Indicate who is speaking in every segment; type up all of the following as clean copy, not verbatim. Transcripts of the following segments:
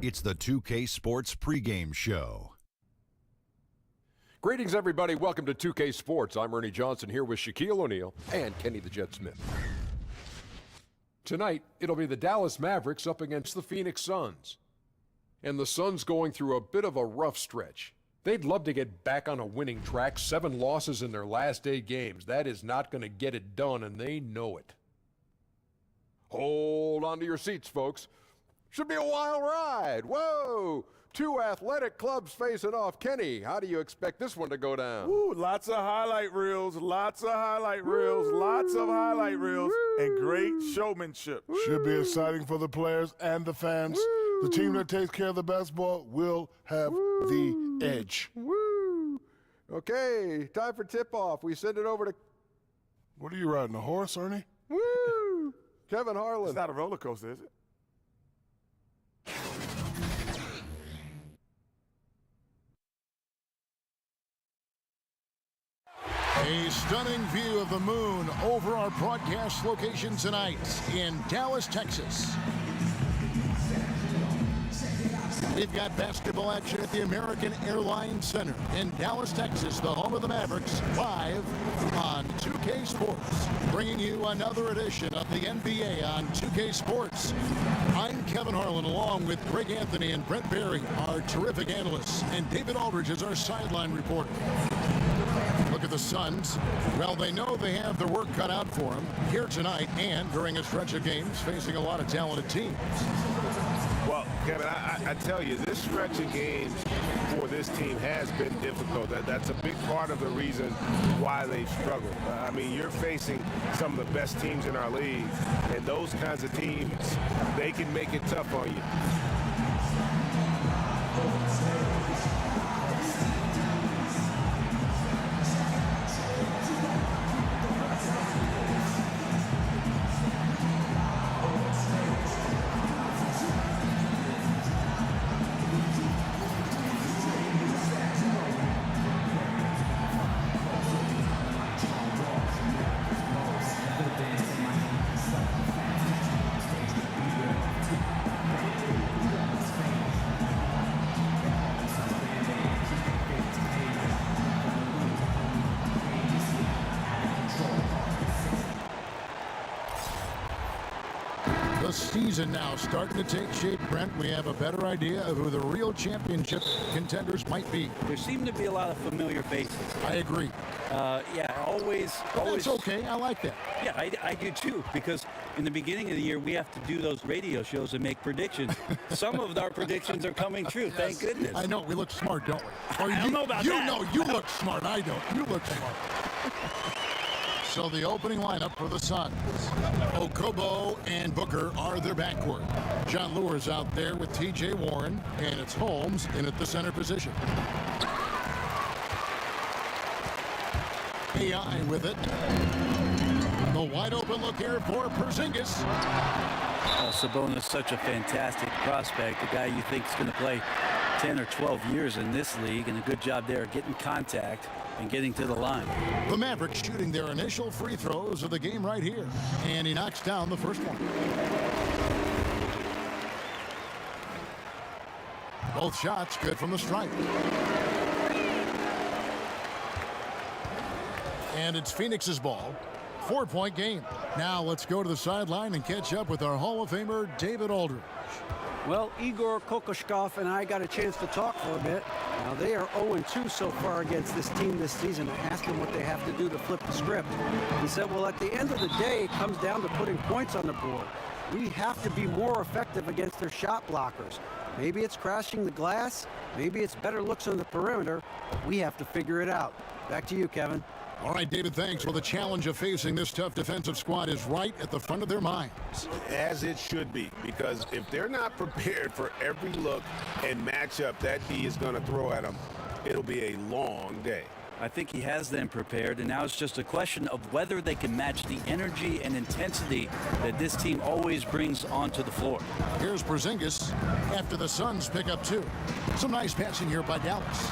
Speaker 1: It's the 2K Sports pregame show.
Speaker 2: Greetings, everybody. Welcome to 2K Sports. I'm Ernie Johnson here with Shaquille O'Neal and Kenny the Jet Smith. Tonight, it'll be the Dallas Mavericks up against the Phoenix Suns. And the Suns going through a bit of a rough stretch. They'd love to get back on a winning track. 7 losses in their last 8 games. That is not going to get it done, and they know it. Hold on to your seats, folks. Should be a wild ride. Whoa! 2 athletic clubs facing off. Kenny, how do you expect this one to go down?
Speaker 3: Ooh, lots of highlight reels, lots of highlight reels, lots of highlight reels, and great showmanship.
Speaker 4: Should be exciting for the players and the fans. The team that takes care of the basketball will have the edge.
Speaker 2: Woo! Okay, time for tip-off. We send it over to...
Speaker 4: What are you riding, a horse, Ernie?
Speaker 2: Woo! Kevin Harlan.
Speaker 3: It's not a roller coaster, is it?
Speaker 5: A stunning view of the moon over our broadcast location tonight in Dallas, Texas. We've got basketball action at the American Airlines Center in Dallas, Texas, the home of the Mavericks, live on 2K Sports. Bringing you another edition of the NBA on 2K Sports. I'm Kevin Harlan, along with Greg Anthony and Brent Barry, our terrific analysts, and David Aldridge is our sideline reporter. Look at the Suns. Well, they know they have their work cut out for them here tonight and during a stretch of games facing a lot of talented teams.
Speaker 6: Well, Kevin, I tell you, this stretch of games for this team has been difficult. That's a big part of the reason why they've struggled. I mean, you're facing some of the best teams in our league, and those kinds of teams, they can make it tough on you.
Speaker 5: The season now starting to take shape, Brent. We have a better idea of who the real championship contenders might be.
Speaker 7: There seem to be a lot of familiar faces.
Speaker 5: I agree.
Speaker 7: Yeah, always.
Speaker 5: That's okay. I like that.
Speaker 7: Yeah, I do too, because in the beginning of the year, we have to do those radio shows and make predictions. Some of our predictions are coming true, thank goodness.
Speaker 5: I know. We look smart, don't we? Or
Speaker 7: I don't know about that.
Speaker 5: You know, you look smart. I don't. You look smart. So the opening lineup for the Suns. Okobo and Booker are their backcourt. John Lure's out there with T.J. Warren, and it's Holmes in at the center position. AI with it. The wide open look here for Porzingis.
Speaker 7: Sabonis, such a fantastic prospect, a guy you think is going to play 10 or 12 years in this league, and a good job there getting contact and getting to the line.
Speaker 5: The Mavericks shooting their initial free throws of the game right here, and he knocks down the first one. Both shots good from the stripe. And it's Phoenix's ball. 4-point game. Now let's go to the sideline and catch up with our Hall of Famer, David Aldridge.
Speaker 8: Well, Igor Kokoshkov and I got a chance to talk for a bit. Now, they are 0-2 so far against this team this season. I asked him what they have to do to flip the script. He said, well, at the end of the day, it comes down to putting points on the board. We have to be more effective against their shot blockers. Maybe it's crashing the glass. Maybe it's better looks on the perimeter. We have to figure it out. Back to you, Kevin.
Speaker 5: All right, David, thanks. Well, the challenge of facing this tough defensive squad is right at the front of their minds.
Speaker 6: As it should be, because if they're not prepared for every look and matchup that he is going to throw at them, it'll be a long day.
Speaker 7: I think he has them prepared, and now it's just a question of whether they can match the energy and intensity that this team always brings onto the floor.
Speaker 5: Here's Porzingis after the Suns pick up 2. Some nice passing here by Dallas.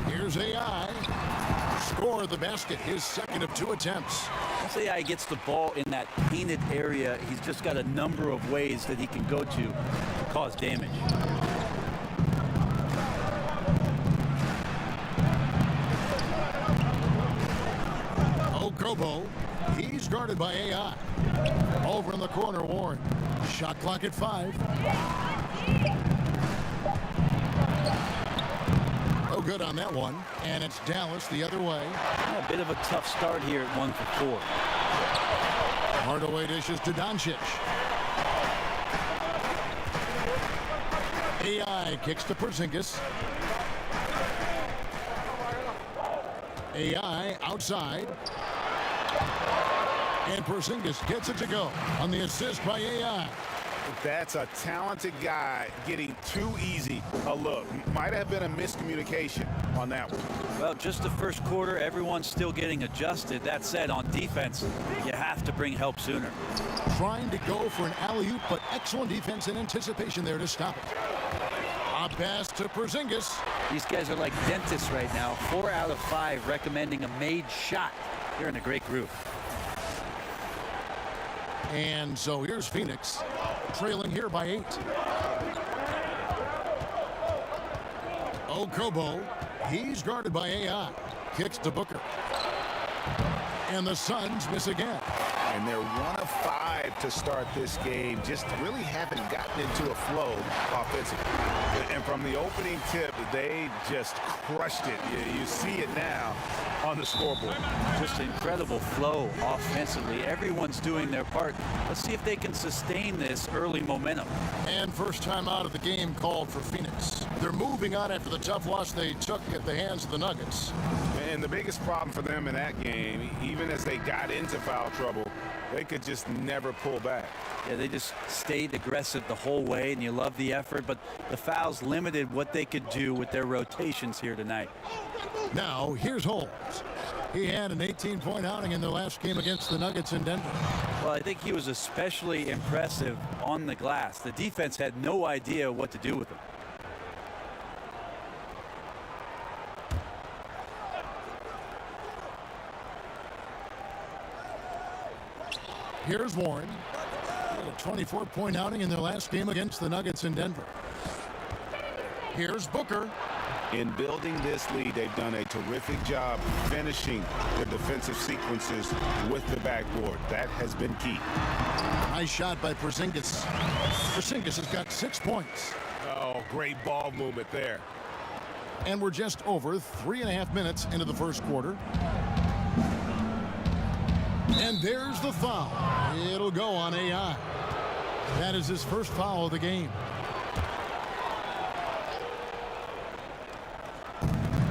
Speaker 5: Here's AI. Score the basket, his second of 2 attempts.
Speaker 7: Once AI gets the ball in that painted area, he's just got a number of ways that he can go to cause damage.
Speaker 5: Okobo, he's guarded by AI. Over in the corner, Warren. Shot clock at 5. No good on that one. And it's Dallas the other way.
Speaker 7: A bit of a tough start here at 1 for 4.
Speaker 5: Hardaway dishes to Doncic. AI kicks to Porzingis. AI outside. And Porzingis gets it to go on the assist by AI.
Speaker 6: That's a talented guy getting too easy a look. Might have been a miscommunication on that one.
Speaker 7: Well, just the first quarter, everyone's still getting adjusted. That said, on defense, you have to bring help sooner.
Speaker 5: Trying to go for an alley-oop, but excellent defense and anticipation there to stop it. A pass to Porzingis.
Speaker 7: These guys are like dentists right now. 4 out of 5 recommending a made shot. They're in a great group.
Speaker 5: And so here's Phoenix, trailing here by 8. Okobo, he's guarded by AI. Kicks to Booker. And the Suns miss again.
Speaker 6: And they're 1 of 5 to start this game. Just really haven't gotten into a flow offensively. And from the opening tip, they just crushed it. You see it now on the scoreboard.
Speaker 7: Just incredible flow offensively. Everyone's doing their part. Let's see if they can sustain this early momentum.
Speaker 5: And first time out of the game called for Phoenix. They're moving on after the tough loss they took at the hands of the Nuggets.
Speaker 6: And the biggest problem for them in that game, even as they got into foul trouble, they could just never pull back.
Speaker 7: Yeah, they just stayed aggressive the whole way, and you love the effort, but the fouls limited what they could do with their rotations here tonight.
Speaker 5: Now, here's Holmes. He had an 18-point outing in the last game against the Nuggets in Denver.
Speaker 7: Well, I think he was especially impressive on the glass. The defense had no idea what to do with him.
Speaker 5: Here's Warren. A 24-point outing in their last game against the Nuggets in Denver. Here's Booker.
Speaker 6: In building this lead, they've done a terrific job finishing their defensive sequences with the backboard. That has been key.
Speaker 5: Nice shot by Porzingis. Porzingis has got 6 points.
Speaker 6: Oh, great ball movement there.
Speaker 5: And we're just over 3.5 minutes into the first quarter. And there's the foul. It'll go on AI. That is his first foul of the game.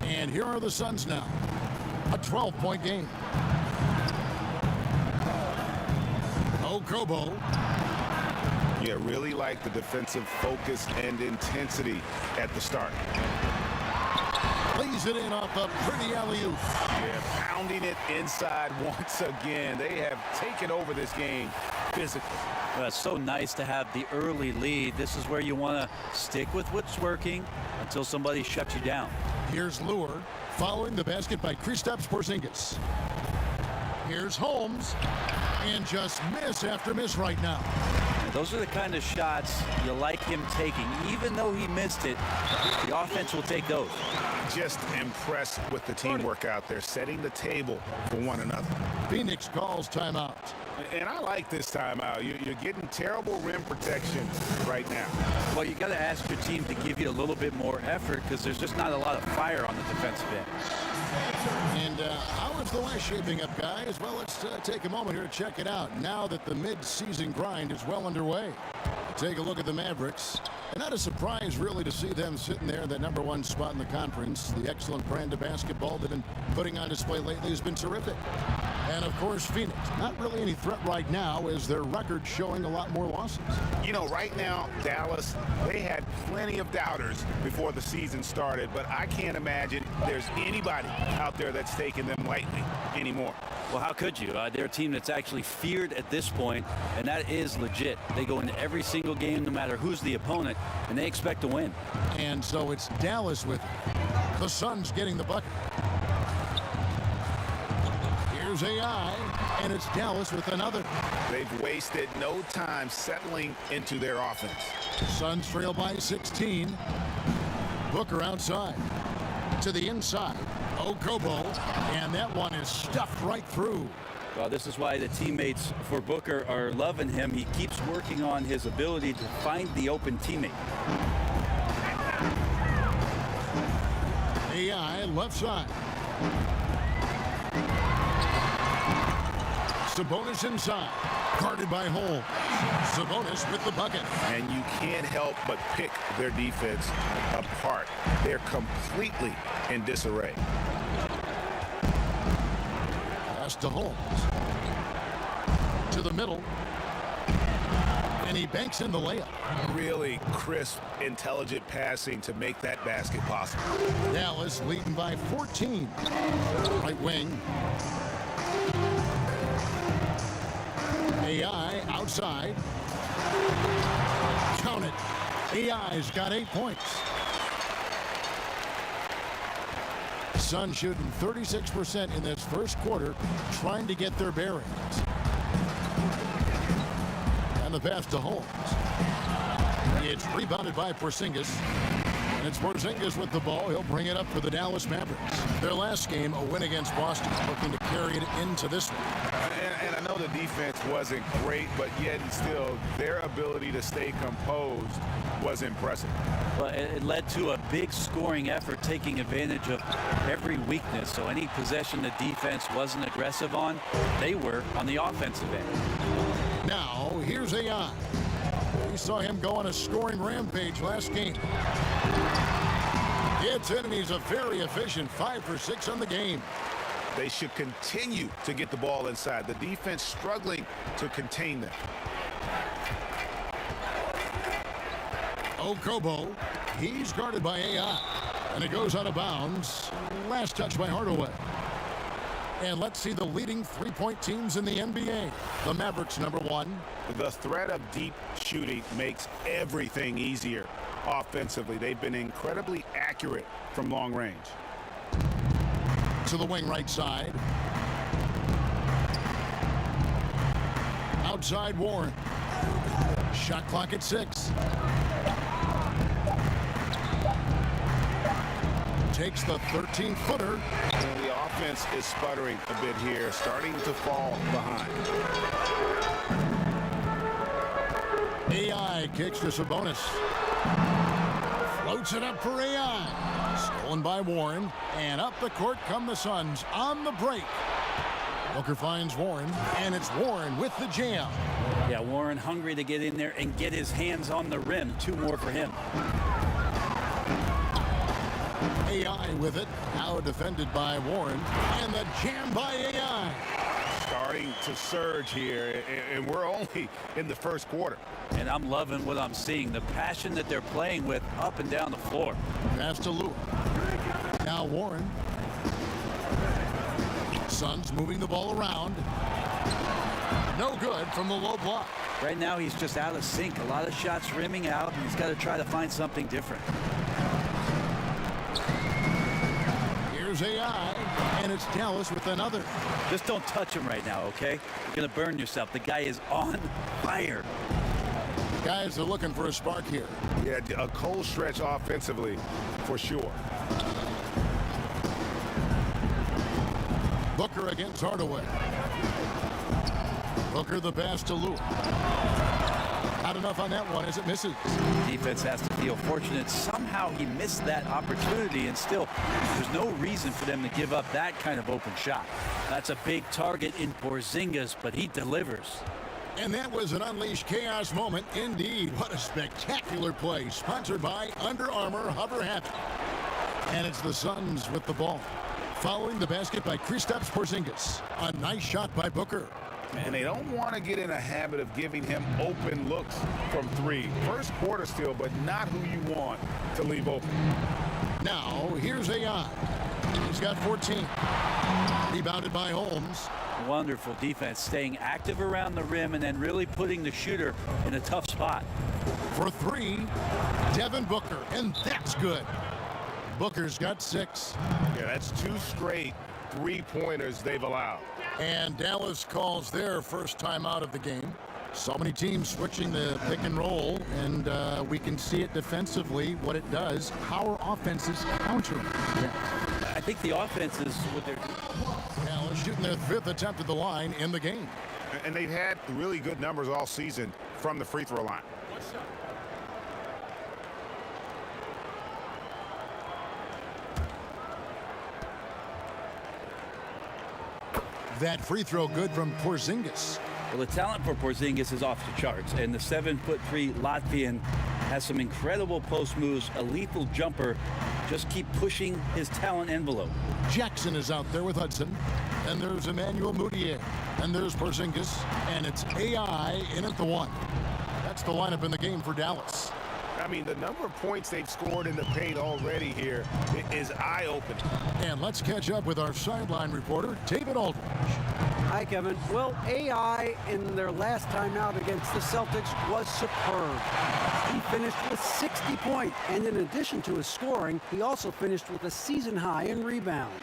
Speaker 5: And here are the Suns now. A 12-point game. Okobo.
Speaker 6: Yeah, really like the defensive focus and intensity at the start.
Speaker 5: Lays it in off a pretty alley-oop.
Speaker 6: Yeah, pounding it inside once again. They have taken over this game physically.
Speaker 7: Well, it's so nice to have the early lead. This is where you want to stick with what's working until somebody shuts you down.
Speaker 5: Here's Lure, following the basket by Kristaps Porzingis. Here's Holmes, and just miss after miss right now.
Speaker 7: Those are the kind of shots you like him taking. Even though he missed it, the offense will take those.
Speaker 6: Just impressed with the teamwork out there, setting the table for one another.
Speaker 5: Phoenix calls timeout.
Speaker 6: And I like this timeout. You're getting terrible rim protection right now.
Speaker 7: Well, you got to ask your team to give you a little bit more effort because there's just not a lot of fire on the defensive end.
Speaker 5: And how is the West shaping up, guys? Well, let's take a moment here to check it out now that the mid-season grind is well underway. Take a look at the Mavericks. And not a surprise, really, to see them sitting there in that #1 spot in the conference. The excellent brand of basketball they've been putting on display lately has been terrific. And, of course, Phoenix. Not really any threat right now as their record showing a lot more losses.
Speaker 6: You know, right now, Dallas, they had plenty of doubters before the season started, but I can't imagine there's anybody out there that's taking them lightly anymore.
Speaker 7: Well, how could you? They're a team that's actually feared at this point, and that is legit. They go into every single game, no matter who's the opponent, and they expect to win.
Speaker 5: And so it's Dallas with it. The Suns getting the bucket. Here's AI, and it's Dallas with another.
Speaker 6: They've wasted no time settling into their offense.
Speaker 5: Suns trail by 16. Booker outside. To the inside. Okobo, and that one is stuffed right through.
Speaker 7: Well, this is why the teammates for Booker are loving him. He keeps working on his ability to find the open teammate.
Speaker 5: AI left side. Sabonis inside. Guarded by Holmes. Sabonis with the bucket.
Speaker 6: And you can't help but pick their defense apart. They're completely in disarray.
Speaker 5: Pass to Holmes. To the middle. And he banks in the layup.
Speaker 6: Really crisp, intelligent passing to make that basket possible.
Speaker 5: Dallas leading by 14. Right wing. AI outside. Count it. AI's got 8 points. Suns shooting 36% in this first quarter, trying to get their bearings. And the pass to Holmes. It's rebounded by Porzingis. And it's Porzingis with the ball. He'll bring it up for the Dallas Mavericks. Their last game, a win against Boston, looking to carry it into this one.
Speaker 6: And I know the defense wasn't great, but yet and still, their ability to stay composed was impressive.
Speaker 7: Well, it led to a big scoring effort, taking advantage of every weakness. So any possession the defense wasn't aggressive on, they were on the offensive end.
Speaker 5: Now, here's AI. We saw him go on a scoring rampage last game. It's in, and he's a very efficient 5 for 6 on the game.
Speaker 6: They should continue to get the ball inside. The defense struggling to contain them.
Speaker 5: Okobo, he's guarded by AI. And it goes out of bounds. Last touch by Hardaway. And let's see the leading three-point teams in the NBA. The Mavericks, number 1.
Speaker 6: The threat of deep shooting makes everything easier offensively. They've been incredibly accurate from long range.
Speaker 5: To the wing right side. Outside Warren. Shot clock at 6. Takes the 13-footer.
Speaker 6: The offense is sputtering a bit here, starting to fall behind.
Speaker 5: AI kicks to Sabonis. Floats it up for AI. Stolen by Warren. And up the court come the Suns on the break. Booker finds Warren, and it's Warren with the jam.
Speaker 7: Yeah, Warren hungry to get in there and get his hands on the rim. 2 more for him.
Speaker 5: AI with it. Now defended by Warren. And the jam by AI.
Speaker 6: Starting to surge here, and we're only in the first quarter.
Speaker 7: And I'm loving what I'm seeing. The passion that they're playing with up and down the floor.
Speaker 5: Pass to Lou. Now Warren. Suns moving the ball around. No good from the low block.
Speaker 7: Right now he's just out of sync. A lot of shots rimming out, and he's got to try to find something different.
Speaker 5: Here's AI, and it's Dallas with another.
Speaker 7: Just don't touch him right now, okay? You're going to burn yourself. The guy is on fire.
Speaker 5: Guys are looking for a spark here.
Speaker 6: Yeah, a cold stretch offensively, for sure.
Speaker 5: Booker against Hardaway. Booker the pass to Lou. Not enough on that one as it misses.
Speaker 7: Defense has to feel fortunate. Somehow he missed that opportunity, and still, there's no reason for them to give up that kind of open shot. That's a big target in Porzingis, but he delivers.
Speaker 5: And that was an unleashed chaos moment indeed. What a spectacular play, sponsored by Under Armour Hover Habit. And it's the Suns with the ball. Following the basket by Kristaps Porzingis. A nice shot by Booker.
Speaker 6: And they don't want to get in a habit of giving him open looks from 3. First quarter still, but not who you want to leave open.
Speaker 5: Now, here's AI. He's got 14. Rebounded by Holmes.
Speaker 7: Wonderful defense, staying active around the rim and then really putting the shooter in a tough spot.
Speaker 5: For 3, Devin Booker, and that's good. Booker's got 6.
Speaker 6: Yeah, that's 2 straight 3-pointers they've allowed.
Speaker 5: And Dallas calls their first time out of the game. So many teams switching the pick and roll, and we can see it defensively, what it does. How are offenses countering? Yeah.
Speaker 7: I think the offense is what they're
Speaker 5: Dallas shooting their 5th attempt at the line in the game.
Speaker 6: And they've had really good numbers all season from the free throw line.
Speaker 5: That free throw good from Porzingis.
Speaker 7: Well, the talent for Porzingis is off the charts, and the 7'3" Latvian has some incredible post moves, a lethal jumper. Just keep pushing his talent envelope.
Speaker 5: Jackson is out there with Hudson, and there's Emmanuel Mudiay, and there's Porzingis, and it's AI in at the 1. That's the lineup in the game for Dallas.
Speaker 6: I mean, the number of points they've scored in the paint already here is eye-opening.
Speaker 5: And let's catch up with our sideline reporter, David Aldridge.
Speaker 8: Hi, Kevin. Well, AI in their last time out against the Celtics was superb. He finished with 60 points, and in addition to his scoring, he also finished with a season high in rebounds.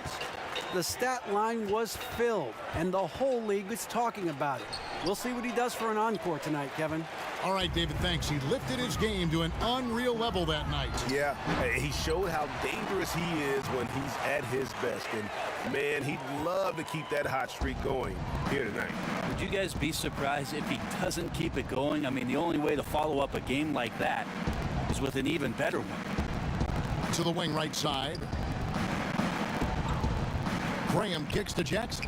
Speaker 8: The stat line was filled, and the whole league is talking about it. We'll see what he does for an encore tonight, Kevin.
Speaker 5: All right, David, thanks. He lifted his game to an unreal level that night.
Speaker 6: Yeah, he showed how dangerous he is when he's at his best. And, man, he'd love to keep that hot streak going here tonight.
Speaker 7: Would you guys be surprised if he doesn't keep it going? I mean, the only way to follow up a game like that is with an even better one.
Speaker 5: To the wing right side. Graham kicks to Jackson.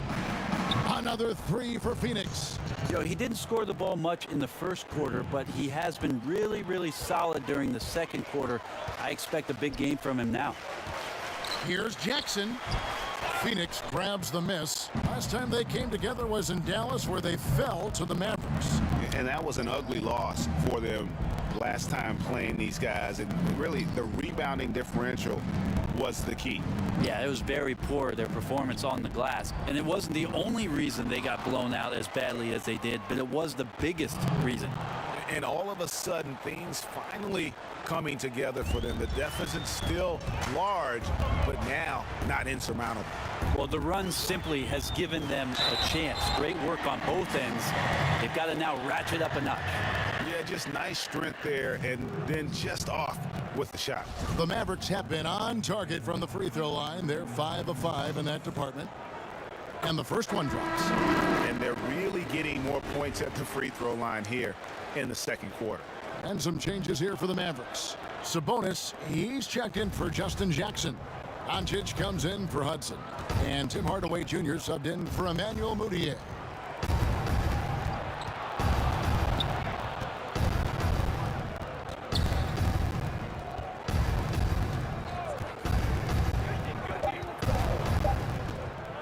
Speaker 5: Another 3 for Phoenix.
Speaker 7: You know, he didn't score the ball much in the first quarter, but he has been really, really solid during the second quarter. I expect a big game from him now.
Speaker 5: Here's Jackson. Phoenix grabs the miss. Last time they came together was in Dallas, where they fell to the Mavericks.
Speaker 6: And that was an ugly loss for them last time playing these guys. And really, the rebounding differential was the key.
Speaker 7: Yeah, it was very poor, their performance on the glass. And it wasn't the only reason they got blown out as badly as they did, but it was the biggest reason.
Speaker 6: And all of a sudden, things finally coming together for them. The deficit's still large, but now not insurmountable.
Speaker 7: Well, the run simply has given them a chance. Great work on both ends. They've got to now ratchet up a notch.
Speaker 6: Yeah, just nice strength there, and then just off with the shot.
Speaker 5: The Mavericks have been on target from the free throw line. They're 5 of 5 in that department. And the first one drops.
Speaker 6: And they're really getting more points at the free throw line here in the second quarter.
Speaker 5: And some changes here for the Mavericks. Sabonis, he's checked in for Justin Jackson. Doncic comes in for Hudson. And Tim Hardaway Jr. subbed in for Emmanuel Mudiay.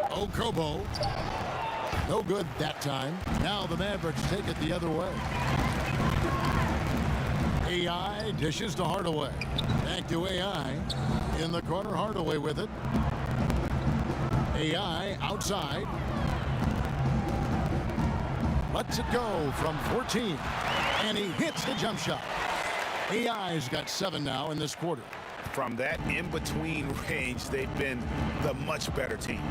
Speaker 5: Okobo. No good that time. Now the Mavericks take it the other way. AI dishes to Hardaway. Back to AI. In the corner, Hardaway with it. AI outside. Lets it go from 14. And he hits the jump shot. AI's got 7 now in this quarter.
Speaker 6: From that in-between range, they've been the much better team.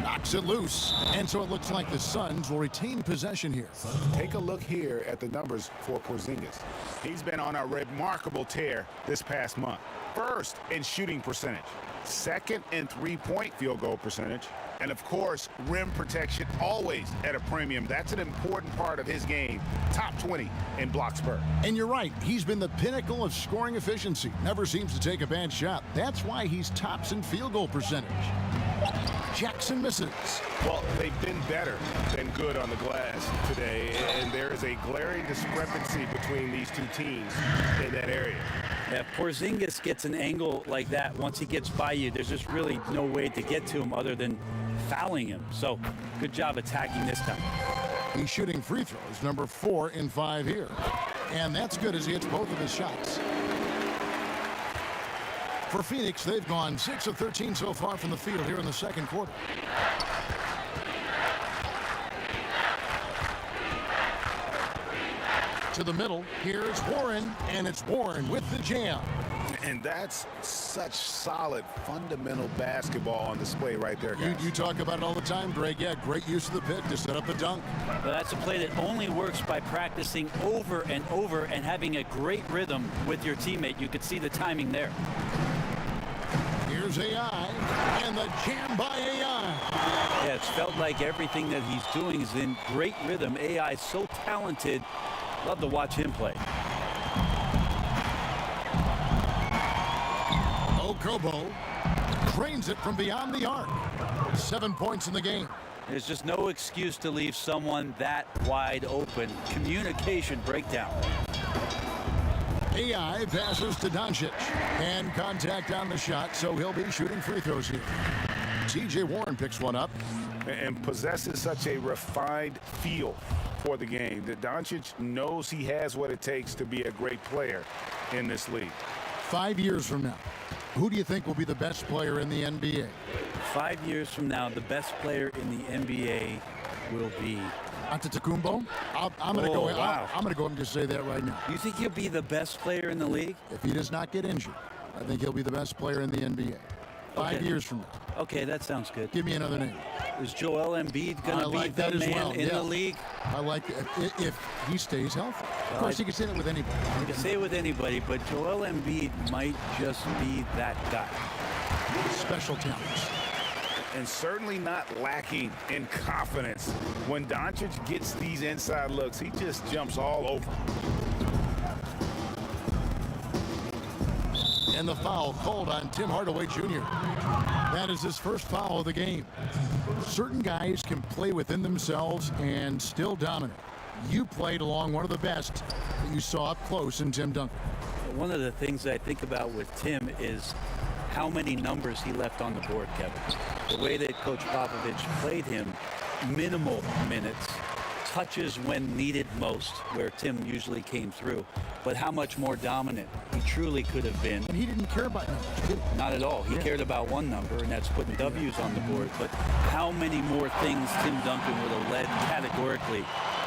Speaker 5: Knocks it loose. And so it looks like the Suns will retain possession here.
Speaker 6: Take a look here at the numbers for Porzingis. He's been on a remarkable tear this past month. First in shooting percentage, second in three-point field goal percentage, and of course, rim protection always at a premium. That's an important part of his game. Top 20 in block spur.
Speaker 5: And you're right, he's been the pinnacle of scoring efficiency. Never seems to take a bad shot. That's why he's tops in field goal percentage. Jackson misses.
Speaker 6: Well, they've been better than good on the glass today, and there is a glaring discrepancy between these two teams in that area.
Speaker 7: If Porzingis gets an angle like that, once he gets by you, there's just really no way to get to him other than fouling him. So, good job attacking this time.
Speaker 5: He's shooting free throws, number 4 in 5 here. And that's good as he hits both of his shots. For Phoenix, they've gone 6 of 13 so far from the field here in the second quarter. To the middle, here's Warren, and it's Warren with the jam.
Speaker 6: And that's such solid, fundamental basketball on display right there, guys.
Speaker 5: You talk about it all the time, Greg. Yeah, great use of the pick to set up a dunk.
Speaker 7: But that's a play that only works by practicing over and over and having a great rhythm with your teammate. You could see the timing there.
Speaker 5: Here's AI, and the jam by AI.
Speaker 7: Yeah, it's felt like everything that he's doing is in great rhythm. AI is so talented. Love to watch him play.
Speaker 5: Okobo cranes it from beyond the arc. 7 points in the game.
Speaker 7: There's just no excuse to leave someone that wide open. Communication breakdown.
Speaker 5: AI passes to Doncic. And contact on the shot, so he'll be shooting free throws here. TJ Warren picks one up.
Speaker 6: And possesses such a refined feel for the game that Doncic knows he has what it takes to be a great player in this league.
Speaker 5: 5 years from now, who do you think will be the best player in the NBA?
Speaker 7: 5 years from now, the best player in the NBA will be
Speaker 5: Antetokounmpo? I'm going to go.
Speaker 7: Wow.
Speaker 5: I'm going to go and just say that right now.
Speaker 7: You think he'll be the best player in the league?
Speaker 5: If he does not get injured, I think he'll be the best player in the NBA. 5
Speaker 7: Okay.
Speaker 5: years from now.
Speaker 7: Okay, that sounds good.
Speaker 5: Give me another name.
Speaker 7: Is Joel Embiid going
Speaker 5: I
Speaker 7: to be
Speaker 5: like
Speaker 7: the
Speaker 5: that as
Speaker 7: man
Speaker 5: well,
Speaker 7: in
Speaker 5: yeah.
Speaker 7: the league?
Speaker 5: I like it if he stays healthy. Of course, you can say that with anybody.
Speaker 7: You can say it with anybody, but Joel Embiid might just be that guy.
Speaker 5: Special talents.
Speaker 6: And certainly not lacking in confidence. When Doncic gets these inside looks, he just jumps all over.
Speaker 5: And the foul called on Tim Hardaway Jr. That is his first foul of the game. Certain guys can play within themselves and still dominate. You played along one of the best that you saw up close in Tim Duncan.
Speaker 7: One of the things I think about with Tim is how many numbers he left on the board, Kevin. The way that Coach Popovich played him, minimal minutes, touches when needed most, where Tim usually came through, but how much more dominant he truly could have been.
Speaker 5: And he didn't care about numbers, did he?
Speaker 7: Not at all. He cared about one number, and that's putting W's on the board. But how many more things Tim Duncan would have led categorically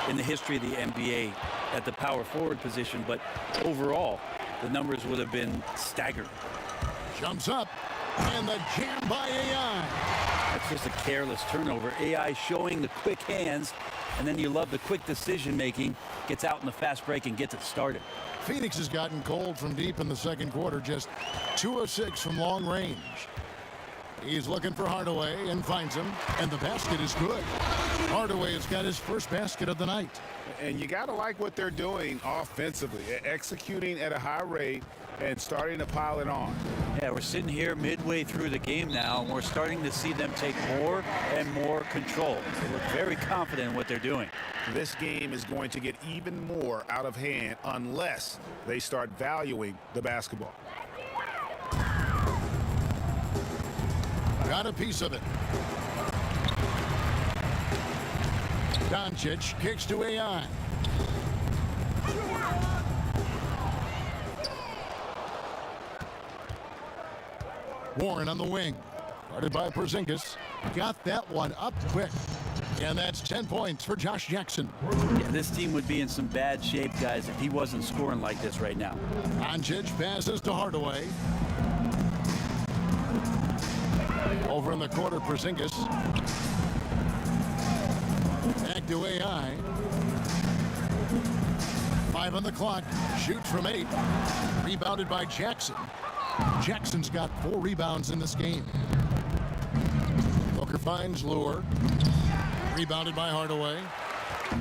Speaker 7: in the history of the NBA at the power forward position, but overall, the numbers would have been staggering.
Speaker 5: Jumps up, and the jam by AI.
Speaker 7: That's just a careless turnover. AI showing the quick hands, and then you love the quick decision-making, gets out in the fast break and gets it started.
Speaker 5: Phoenix has gotten cold from deep in the second quarter, just 2 of 6 from long range. He's looking for Hardaway and finds him, and the basket is good. Hardaway has got his first basket of the night.
Speaker 6: And you got to like what they're doing offensively, executing at a high rate and starting to pile it on.
Speaker 7: Yeah, we're sitting here midway through the game now, and we're starting to see them take more and more control. They look very confident in what they're doing.
Speaker 6: This game is going to get even more out of hand unless they start valuing the basketball.
Speaker 5: Got a piece of it. Doncic kicks to AI. Warren on the wing. Guarded by Porzingis. Got that one up quick. And that's 10 points for Josh Jackson.
Speaker 7: Yeah, this team would be in some bad shape, guys, if he wasn't scoring like this right now.
Speaker 5: Doncic passes to Hardaway. Over in the corner, Porzingis. Back to AI. 5 on the clock. Shoots from 8. Rebounded by Jackson. Jackson's got 4 rebounds in this game. Booker finds Lure. Rebounded by Hardaway.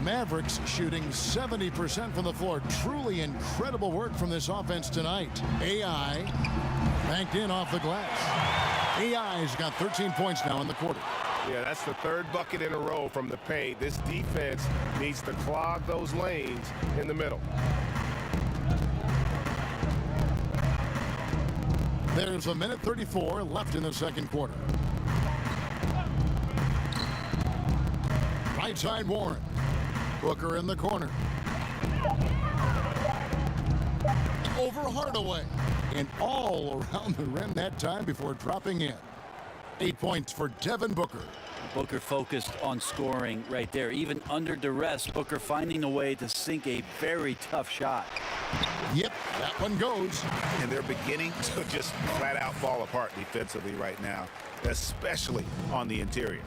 Speaker 5: Mavericks shooting 70% from the floor. Truly incredible work from this offense tonight. AI banked in off the glass. AI's got 13 points now in the quarter.
Speaker 6: Yeah, that's the third bucket in a row from the paint. This defense needs to clog those lanes in the middle.
Speaker 5: There's 1:34 left in the second quarter. Right side Warren. Booker in the corner. Over Hardaway. And all around the rim that time before dropping in. 8 points for Devin Booker.
Speaker 7: Booker focused on scoring right there. Even under duress, Booker finding a way to sink a very tough shot.
Speaker 5: Yep, that one goes.
Speaker 6: And they're beginning to just flat out fall apart defensively right now, especially on the interior.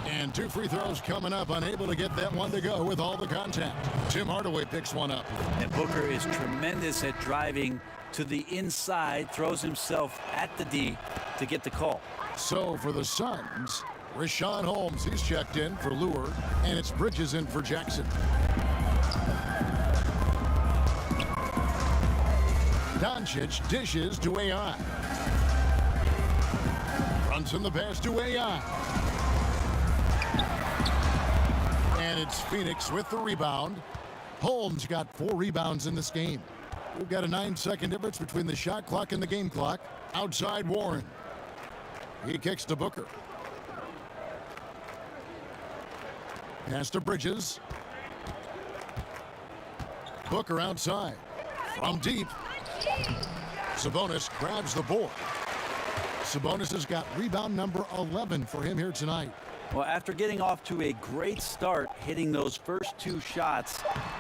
Speaker 5: And 2 free throws coming up, unable to get that one to go with all the contact. Tim Hardaway picks one up.
Speaker 7: And Booker is tremendous at driving to the inside, throws himself at the D to get the call.
Speaker 5: So for the Suns, Rashawn Holmes, he's checked in for Lure, and it's Bridges in for Jackson. Doncic dishes to AI. Runs in the pass to AI. And it's Phoenix with the rebound. Holmes got 4 rebounds in this game. We've got a 9-second difference between the shot clock and the game clock. Outside Warren. He kicks to Booker. Pass to Bridges. Booker outside. From deep. Sabonis grabs the board. Sabonis has got rebound number 11 for him here tonight.
Speaker 7: Well, after getting off to a great start, hitting those first 2 shots,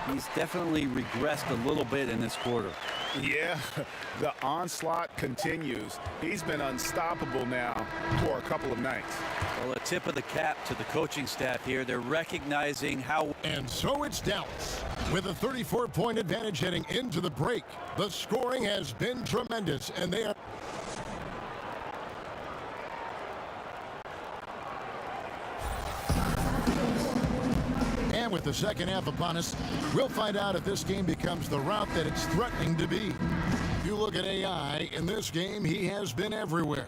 Speaker 7: he's definitely regressed a little bit in this quarter.
Speaker 6: Yeah, the onslaught continues. He's been unstoppable now for a couple of nights.
Speaker 7: Well, a tip of the cap to the coaching staff here. They're recognizing how...
Speaker 5: And so it's Dallas with a 34-point advantage heading into the break. The scoring has been tremendous, and they are... And with the second half upon us, we'll find out if this game becomes the route that it's threatening to be. You look at AI, in this game, he has been everywhere.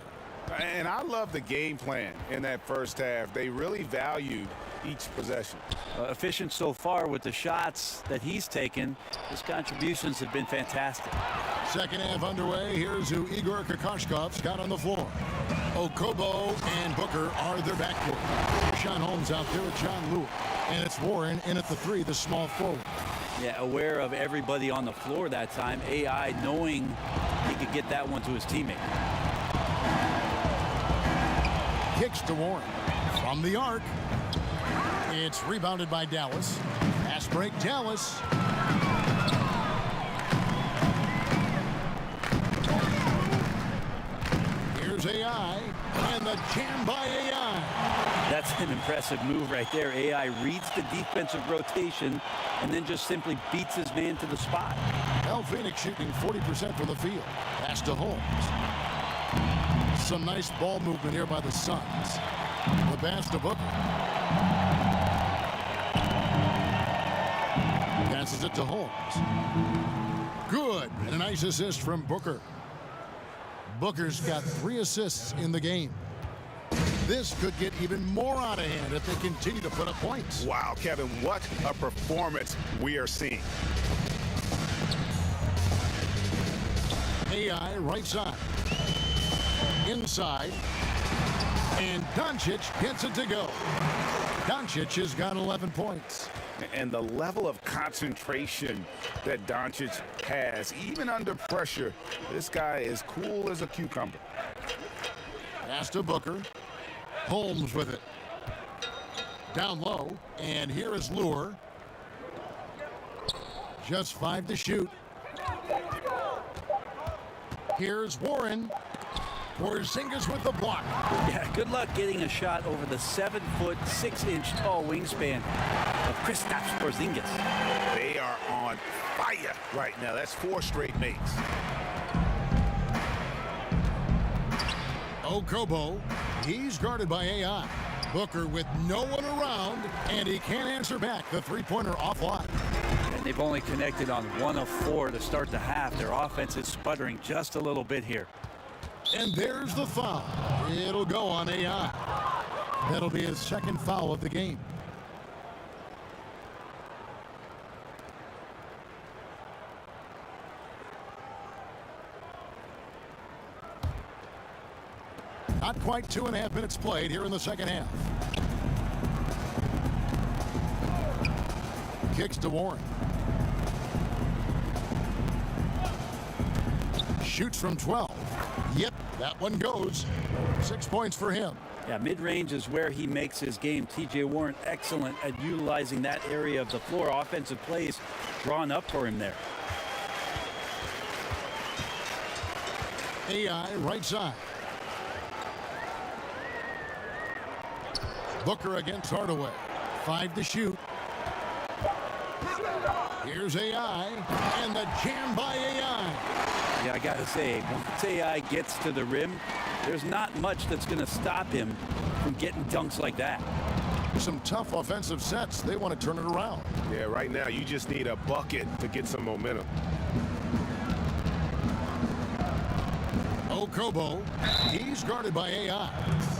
Speaker 6: And I love the game plan in that first half. They really valued each possession.
Speaker 7: Efficient so far with the shots that he's taken. His contributions have been fantastic.
Speaker 5: Second half underway. Here's who Igor Kokoshkov's got on the floor. Okobo and Booker are their backcourt. Sean Holmes out there with John Lewis. And it's Warren in at the 3, the small forward.
Speaker 7: Yeah, aware of everybody on the floor that time. AI knowing he could get that one to his teammate.
Speaker 5: Kicks to Warren. From the arc. It's rebounded by Dallas. Pass break, Dallas. Here's AI. And the jam by AI.
Speaker 7: That's an impressive move right there. AI reads the defensive rotation and then just simply beats his man to the spot.
Speaker 5: Now Phoenix shooting 40% from the field. Pass to Holmes. Some nice ball movement here by the Suns. The pass to Booker. Passes it to Holmes. Good. And a nice assist from Booker. Booker's got 3 assists in the game. This could get even more out of hand if they continue to put up points.
Speaker 6: Wow, Kevin, what a performance we are seeing.
Speaker 5: AI right side. Inside. And Doncic gets it to go. Doncic has got 11 points.
Speaker 6: And the level of concentration that Doncic has, even under pressure, this guy is cool as a cucumber.
Speaker 5: Pass to Booker. Holmes with it. Down low. And here is Lure. Just 5 to shoot. Here's Warren. Porzingis with the block.
Speaker 7: Yeah, good luck getting a shot over the 7-foot, 6-inch tall wingspan of Kristaps Porzingis.
Speaker 6: They are on fire right now. That's 4 straight makes.
Speaker 5: Okobo, he's guarded by AI. Booker with no one around, and he can't answer back. The 3-pointer offline.
Speaker 7: And they've only connected on 1 of 4 to start the half. Their offense is sputtering just a little bit here.
Speaker 5: And there's the foul. It'll go on AI. That'll be his 2nd foul of the game. Not quite 2.5 minutes played here in the second half. Kicks to Warren. Shoots from 12. Yep, that one goes. 6 points for him.
Speaker 7: Yeah, mid-range is where he makes his game. T.J. Warren excellent at utilizing that area of the floor. Offensive plays drawn up for him there.
Speaker 5: AI right side. Booker against Hardaway. 5 to shoot. Here's AI, and the jam by AI.
Speaker 7: Yeah, I got to say, once AI gets to the rim, there's not much that's going to stop him from getting dunks like that.
Speaker 5: Some tough offensive sets. They want to turn it around.
Speaker 6: Yeah, right now you just need a bucket to get some momentum.
Speaker 5: Okobo, he's guarded by AI.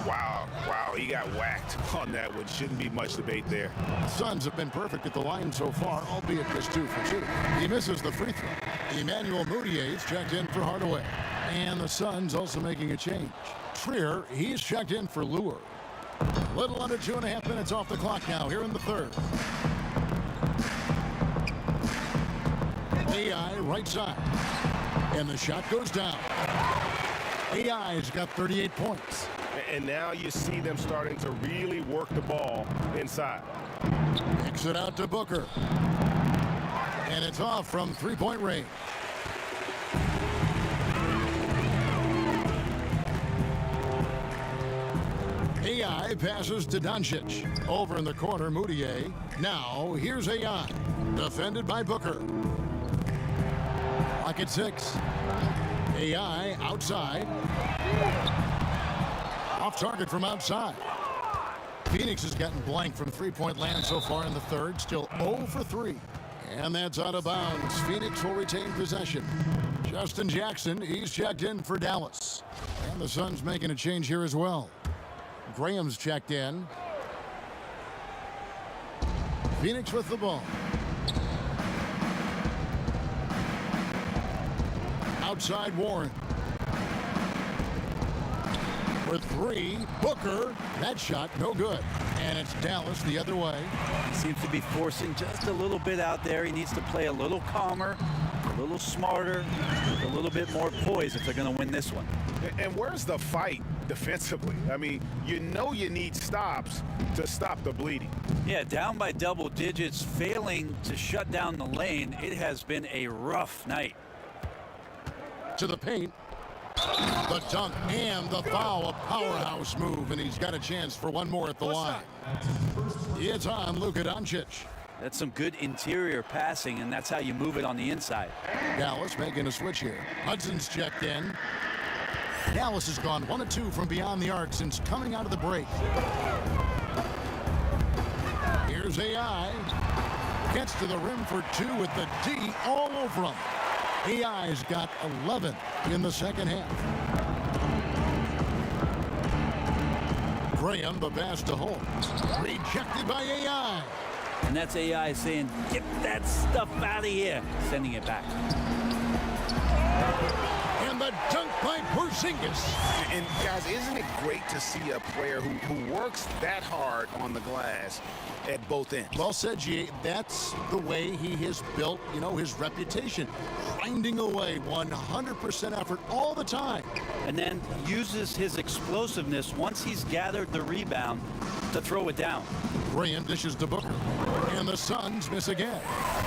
Speaker 6: Wow, he got whacked on that one. Shouldn't be much debate there.
Speaker 5: Suns have been perfect at the line so far, albeit just 2 for 2. He misses the free throw. Emmanuel Moutier's checked in for Hardaway. And the Suns also making a change. Trier, he's checked in for Lure. A little under 2.5 minutes off the clock now here in the third. AI right side. And the shot goes down. AI's got 38 points.
Speaker 6: And now you see them starting to really work the ball inside.
Speaker 5: Kicks it out to Booker. And it's off from 3-point range. AI passes to Doncic. Over in the corner, Moutier. Now, here's AI. Defended by Booker. Clock at 6. AI outside. Off target from outside. Phoenix has gotten blank from 3-point land so far in the third. Still 0 for 3. And that's out of bounds. Phoenix will retain possession. Justin Jackson, he's checked in for Dallas. And the Suns making a change here as well. Graham's checked in. Phoenix with the ball. Outside Warren. For 3, Booker. That shot no good. And it's Dallas the other way.
Speaker 7: He seems to be forcing just a little bit out there. He needs to play a little calmer, a little smarter, with a little bit more poise if they're going to win this one.
Speaker 6: And where's the fight defensively? I mean, you know you need stops to stop the bleeding.
Speaker 7: Yeah, down by double digits, failing to shut down the lane. It has been a rough night.
Speaker 5: To the paint. The dunk and the foul, a powerhouse move, and he's got a chance for one more at the line. It's on Luka Doncic.
Speaker 7: That's some good interior passing, and that's how you move it on the inside.
Speaker 5: Dallas making a switch here. Hudson's checked in. Dallas has gone 1 of 2 from beyond the arc since coming out of the break. Here's AI. Gets to the rim for 2 with the D all over him. AI's got 11 in the second half. Graham, the pass to Holmes. Rejected by AI.
Speaker 7: And that's AI saying, get that stuff out of here. Sending it back.
Speaker 5: And the dunk by Porzingis.
Speaker 6: And guys, isn't it great to see a player who works that hard on the glass at both ends?
Speaker 5: Well said, G. That's the way he has built, his reputation. Grinding away 100% effort all the time.
Speaker 7: And then uses his explosiveness once he's gathered the rebound to throw it down.
Speaker 5: Graham dishes to Booker. And the Suns miss again.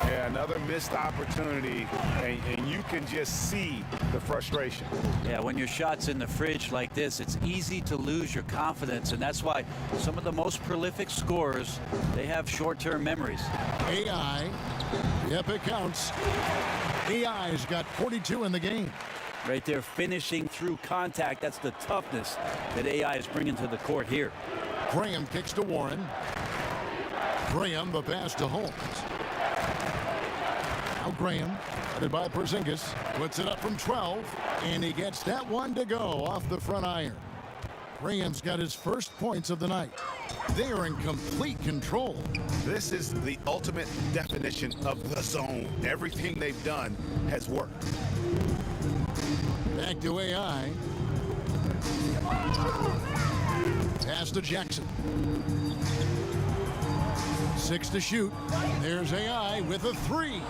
Speaker 6: Yeah, another missed opportunity, and you can just see the frustration.
Speaker 7: Yeah, when your shot's in the fridge like this, it's easy to lose your confidence, and that's why some of the most prolific scorers, they have short-term memories.
Speaker 5: AI, yep, it counts. AI's got 42 in the game.
Speaker 7: Right there, finishing through contact. That's the toughness that AI is bringing to the court here.
Speaker 5: Graham kicks to Warren. Graham, the pass to Holmes. Now Graham, headed by Porzingis, puts it up from 12, and he gets that one to go off the front iron. Graham's got his first points of the night. They are in complete control.
Speaker 6: This is the ultimate definition of the zone. Everything they've done has worked.
Speaker 5: Back to AI. Pass to Jackson. 6 to shoot. There's AI with a 3.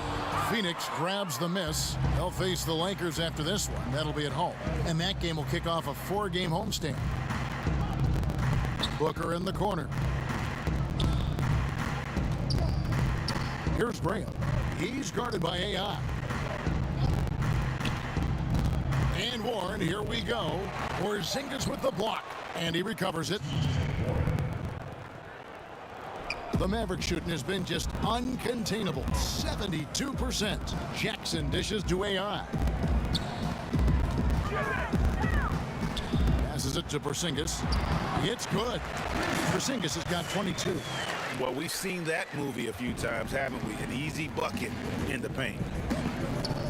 Speaker 5: Phoenix grabs the miss. They'll face the Lakers after this one. That'll be at home. And that game will kick off a 4-game homestand. Booker in the corner. Here's Graham. He's guarded by AI. And Warren, here we go. Porzingis with the block, and he recovers it. The Maverick shooting has been just uncontainable. 72%. Jackson dishes to AI. Passes it to Porzingis. It's good. Porzingis has got 22.
Speaker 3: Well, we've seen that movie a few times, haven't we? An easy bucket in the paint.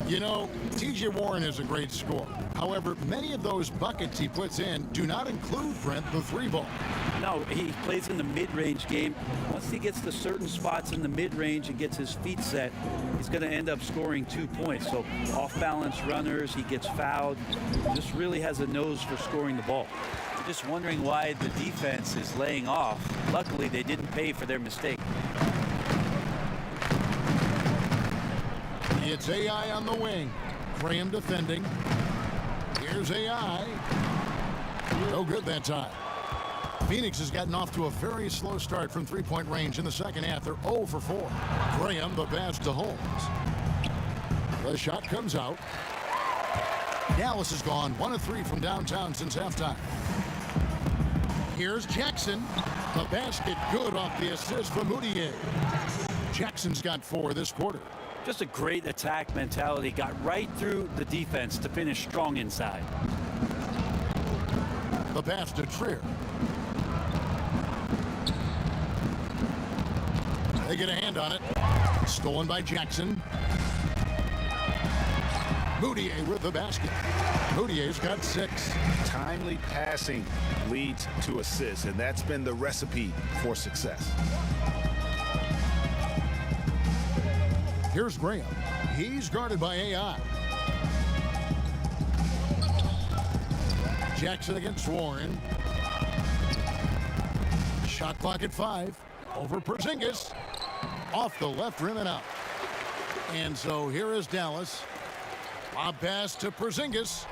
Speaker 5: You know, T.J. Warren is a great scorer. However, many of those buckets he puts in do not include, Brent, the three ball.
Speaker 7: No, he plays in the mid-range game. Once he gets to certain spots in the mid-range and gets his feet set, he's going to end up scoring 2 points. So off-balance runners, he gets fouled. Just really has a nose for scoring the ball. Just wondering why the defense is laying off. Luckily, they didn't pay for their mistake.
Speaker 5: It's AI on the wing. Graham defending. Here's AI. No good that time. Phoenix has gotten off to a very slow start from three-point range in the second half. They're 0 for 4. Graham, the pass to Holmes. The shot comes out. Dallas has gone 1 of 3 from downtown since halftime. Here's Jackson. The basket good off the assist from Moutier. Jackson's got 4 this quarter.
Speaker 7: Just a great attack mentality. Got right through the defense to finish strong inside.
Speaker 5: The pass to Trier. They get a hand on it. Stolen by Jackson. Moutier with the basket. Moutier's got 6.
Speaker 6: Timely passing leads to assists, and that's been the recipe for success.
Speaker 5: Here's Graham. He's guarded by AI. Jackson against Warren. Shot clock at 5. Over Porzingis. Off the left rim and out. And so here is Dallas. Lob pass to Porzingis.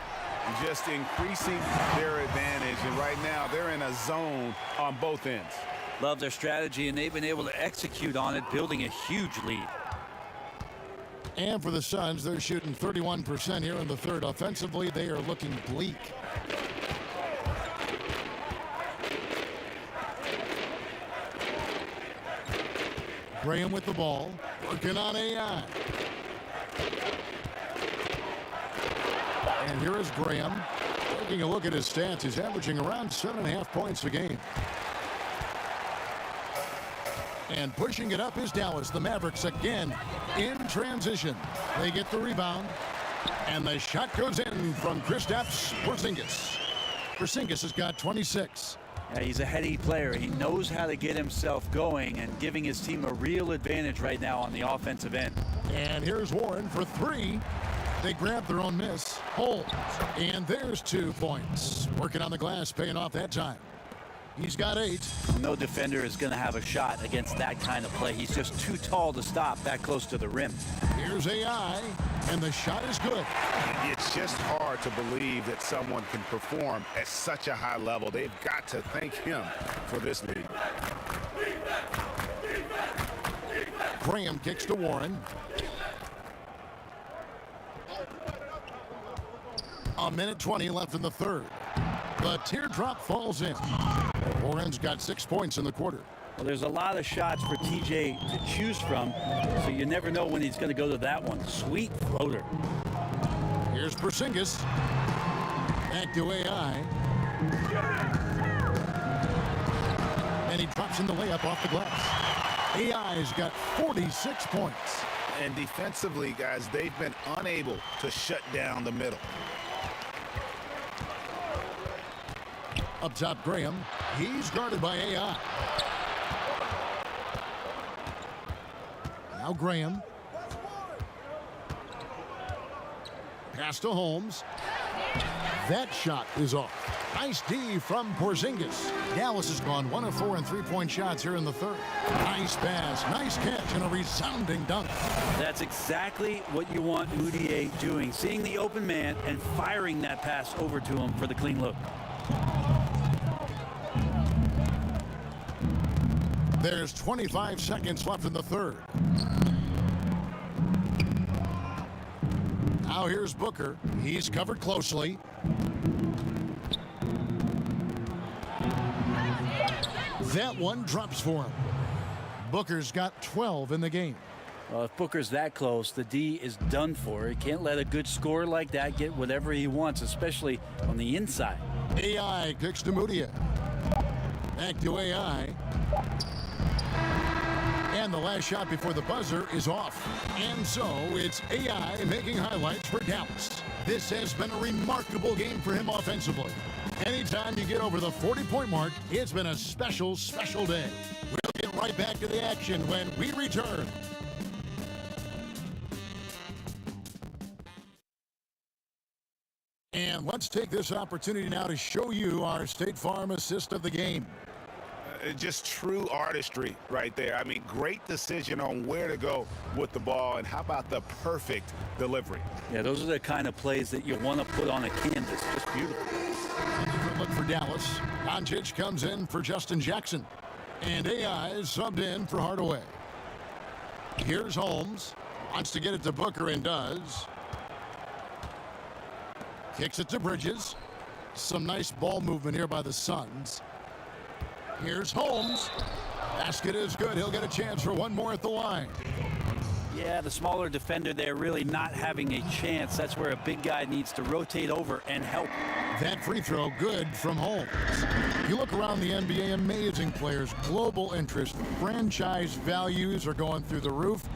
Speaker 6: Just increasing their advantage, and right now they're in a zone on both ends.
Speaker 7: Love their strategy, and they've been able to execute on it, building a huge lead.
Speaker 5: And for the Suns, they're shooting 31% here in the third. Offensively, they are looking bleak. Graham with the ball, working on AI. And here is Graham. Taking a look at his stats, he's averaging around 7.5 points a game. And pushing it up is Dallas. The Mavericks again in transition. They get the rebound. And the shot goes in from Kristaps Porzingis. Porzingis has got 26.
Speaker 7: Yeah, he's a heady player. He knows how to get himself going and giving his team a real advantage right now on the offensive end.
Speaker 5: And here's Warren for 3. They grab their own miss. Holmes. And there's 2 points. Working on the glass, paying off that time. He's got 8.
Speaker 7: No defender is going to have a shot against that kind of play. He's just too tall to stop that close to the rim.
Speaker 5: Here's AI, and the shot is good.
Speaker 6: It's just hard to believe that someone can perform at such a high level. They've got to thank him for this lead.
Speaker 5: Graham kicks to Warren. A minute 20 left in the third. The teardrop falls in. Warren's got 6 points in the quarter.
Speaker 7: Well, there's a lot of shots for TJ to choose from, so you never know when he's going to go to that one. Sweet floater.
Speaker 5: Here's Porzingis. Back to AI. And he drops in the layup off the glass. AI's got 46 points.
Speaker 6: And defensively, guys, they've been unable to shut down the middle.
Speaker 5: Up top, Graham. He's guarded by AI. Now Graham. Pass to Holmes. That shot is off. Nice D from Porzingis. Dallas has gone 1 of 4 in three-point shots here in the third. Nice pass, nice catch, and a resounding dunk.
Speaker 7: That's exactly what you want Moutier doing. Seeing the open man and firing that pass over to him for the clean look.
Speaker 5: There's 25 seconds left in the third. Now here's Booker. He's covered closely. That one drops for him. Booker's got 12 in the game.
Speaker 7: Well, if Booker's that close, the D is done for. He can't let a good scorer like that get whatever he wants, especially on the inside.
Speaker 5: AI kicks to Mudia. Back to AI. And the last shot before the buzzer is off. And so it's AI making highlights for Dallas. This has been a remarkable game for him offensively. Anytime you get over the 40-point mark, it's been a special, special day. We'll get right back to the action when we return. And let's take this opportunity now to show you our State Farm assist of the game.
Speaker 6: Just true artistry right there. I mean, great decision on where to go with the ball, and how about the perfect delivery?
Speaker 7: Yeah, those are the kind of plays that you want to put on a canvas. Just beautiful.
Speaker 5: Different look for Dallas. Doncic comes in for Justin Jackson. And AI is subbed in for Hardaway. Here's Holmes. Wants to get it to Booker and does. Kicks it to Bridges. Some nice ball movement here by the Suns. Here's Holmes. Basket is good. He'll get a chance for one more at the line.
Speaker 7: Yeah, the smaller defender there really not having a chance. That's where a big guy needs to rotate over and help.
Speaker 5: That free throw good from Holmes. You look around the NBA, amazing players, global interest, franchise values are going through the roof.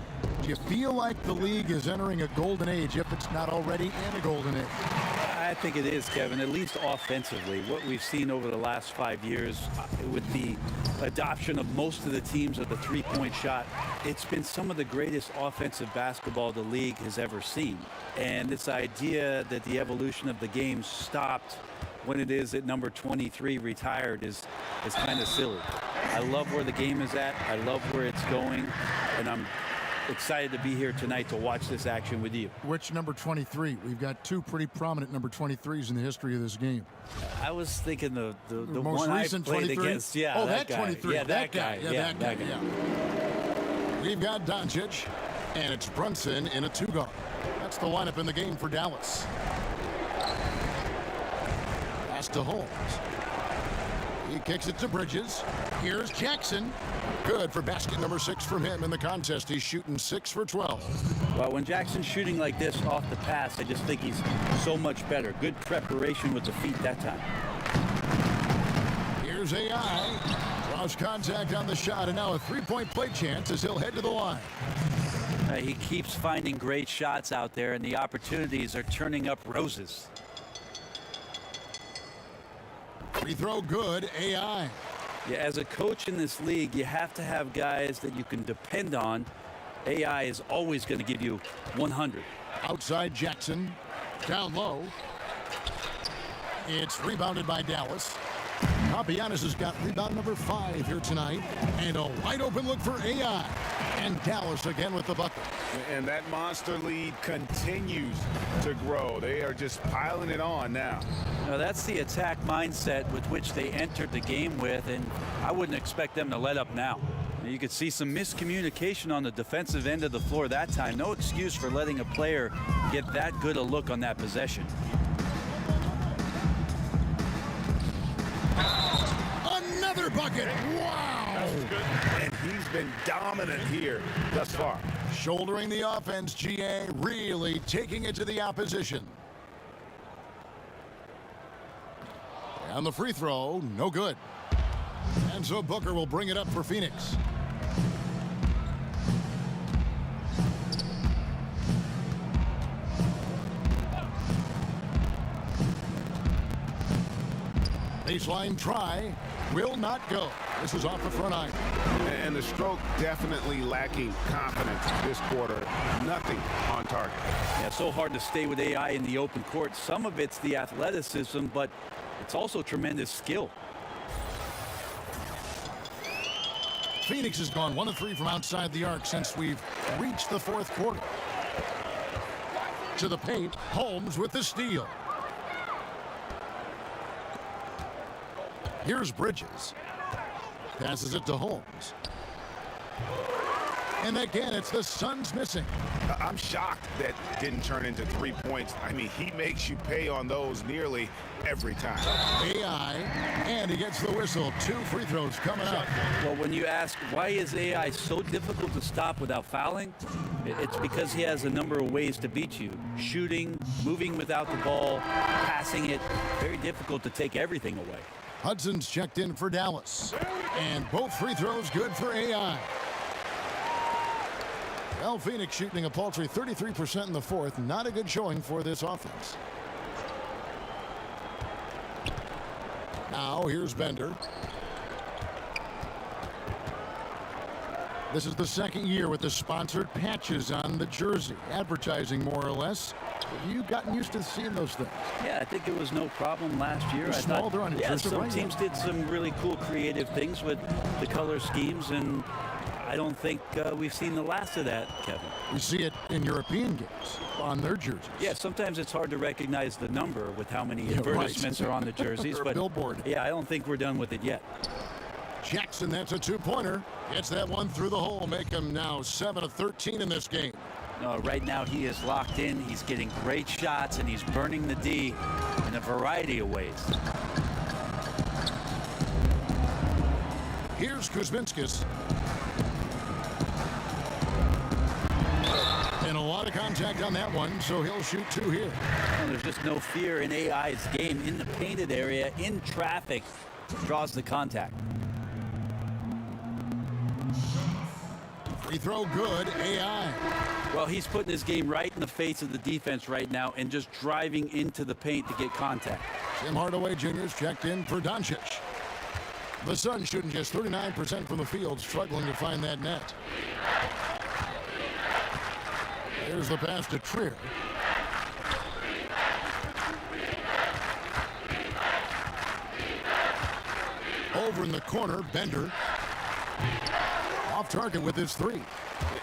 Speaker 5: Do you feel like the league is entering a golden age, if it's not already in a golden age?
Speaker 7: I think it is, Kevin, at least offensively. What we've seen over the last 5 years with the adoption of most of the teams of the three-point shot, it's been some of the greatest offensive basketball the league has ever seen. And this idea that the evolution of the game stopped when it is at number 23 retired is kind of silly. I love where the game is at. I love where it's going. And I'm excited to be here tonight to watch this action with you.
Speaker 5: Which number 23? We've got two pretty prominent number 23s in the history of this game.
Speaker 7: I was thinking the
Speaker 5: most
Speaker 7: one
Speaker 5: recent
Speaker 7: I played
Speaker 5: 23?
Speaker 7: against. Yeah,
Speaker 5: oh,
Speaker 7: that
Speaker 5: that
Speaker 7: guy.
Speaker 5: 23.
Speaker 7: Yeah, that guy.
Speaker 5: Yeah, that guy. Yeah. We've got Doncic, and it's Brunson in a two-guard. That's the lineup in the game for Dallas. Pass to Holmes. He kicks it to Bridges. Here's Jackson. Good for basket number 6 from him in the contest. He's shooting 6 for 12.
Speaker 7: Well, when Jackson's shooting like this off the pass, I just think he's so much better. Good preparation with the feet that time.
Speaker 5: Here's AI. Draws contact on the shot, and now a three-point play chance as he'll head to the line.
Speaker 7: He keeps finding great shots out there, and the opportunities are turning up roses.
Speaker 5: Free throw good, AI.
Speaker 7: Yeah, as a coach in this league, you have to have guys that you can depend on. AI is always going to give you 100.
Speaker 5: Outside Jackson, down low. It's rebounded by Dallas. Papagiannis has got rebound number 5 here tonight. And a wide open look for AI. And Dallas again with the bucket.
Speaker 6: And that monster lead continues to grow. They are just piling it on now.
Speaker 7: Now, that's the attack mindset with which they entered the game with, and I wouldn't expect them to let up now. You could see some miscommunication on the defensive end of the floor that time. No excuse for letting a player get that good a look on that possession.
Speaker 5: Another bucket. Wow.
Speaker 6: And he's been dominant here thus far.
Speaker 5: Shouldering the offense, GA really taking it to the opposition. And the free throw, no good. And so Booker will bring it up for Phoenix. Baseline try will not go. This is off the front iron.
Speaker 6: And the stroke definitely lacking confidence this quarter. Nothing on target.
Speaker 7: Yeah, so hard to stay with AI in the open court. Some of it's the athleticism, but it's also tremendous skill.
Speaker 5: Phoenix has gone 1 of 3 from outside the arc since we've reached the fourth quarter. To the paint, Holmes with the steal. Here's Bridges. Passes it to Holmes. And again, it's the Suns missing.
Speaker 6: I'm shocked that didn't turn into 3 points. I mean, he makes you pay on those nearly every time.
Speaker 5: AI, and he gets the whistle. 2 free throws coming up.
Speaker 7: Well, when you ask why is AI so difficult to stop without fouling, it's because he has a number of ways to beat you. Shooting, moving without the ball, passing it. Very difficult to take everything away.
Speaker 5: Hudson's checked in for Dallas. And both free throws good for AI. Well, Phoenix shooting a paltry 33% in the fourth. Not a good showing for this offense. Now, here's Bender. This is the second year with the sponsored patches on the jersey. Advertising, more or less. Have you gotten used to seeing those things?
Speaker 7: Yeah, I think it was no problem last year.
Speaker 5: They're small, they're unobtrusive,
Speaker 7: some
Speaker 5: right?
Speaker 7: teams did some really cool creative things with the color schemes, and I don't think we've seen the last of that, Kevin.
Speaker 5: You see it in European games on their jerseys.
Speaker 7: Yeah, sometimes it's hard to recognize the number with how many advertisements are on the jerseys.
Speaker 5: Or a
Speaker 7: but
Speaker 5: billboard.
Speaker 7: Yeah, I don't think we're done with it yet.
Speaker 5: Jackson, that's a 2-pointer. Gets that one through the hole. Make him now 7 of 13 in this game.
Speaker 7: No, right now he is locked in. He's getting great shots, and he's burning the D in a variety of ways.
Speaker 5: Here's Kuzminskis. And a lot of contact on that one, so he'll shoot 2 here.
Speaker 7: Well, there's just no fear in AI's game. In the painted area, in traffic, draws the contact.
Speaker 5: Free throw good, AI.
Speaker 7: Well, he's putting his game right in the face of the defense right now and just driving into the paint to get contact.
Speaker 5: Tim Hardaway Jr.'s checked in for Doncic. The Suns shooting just 39% from the field, struggling to find that net. There's the pass to Trier. Over in the corner, Bender. Off target with his 3.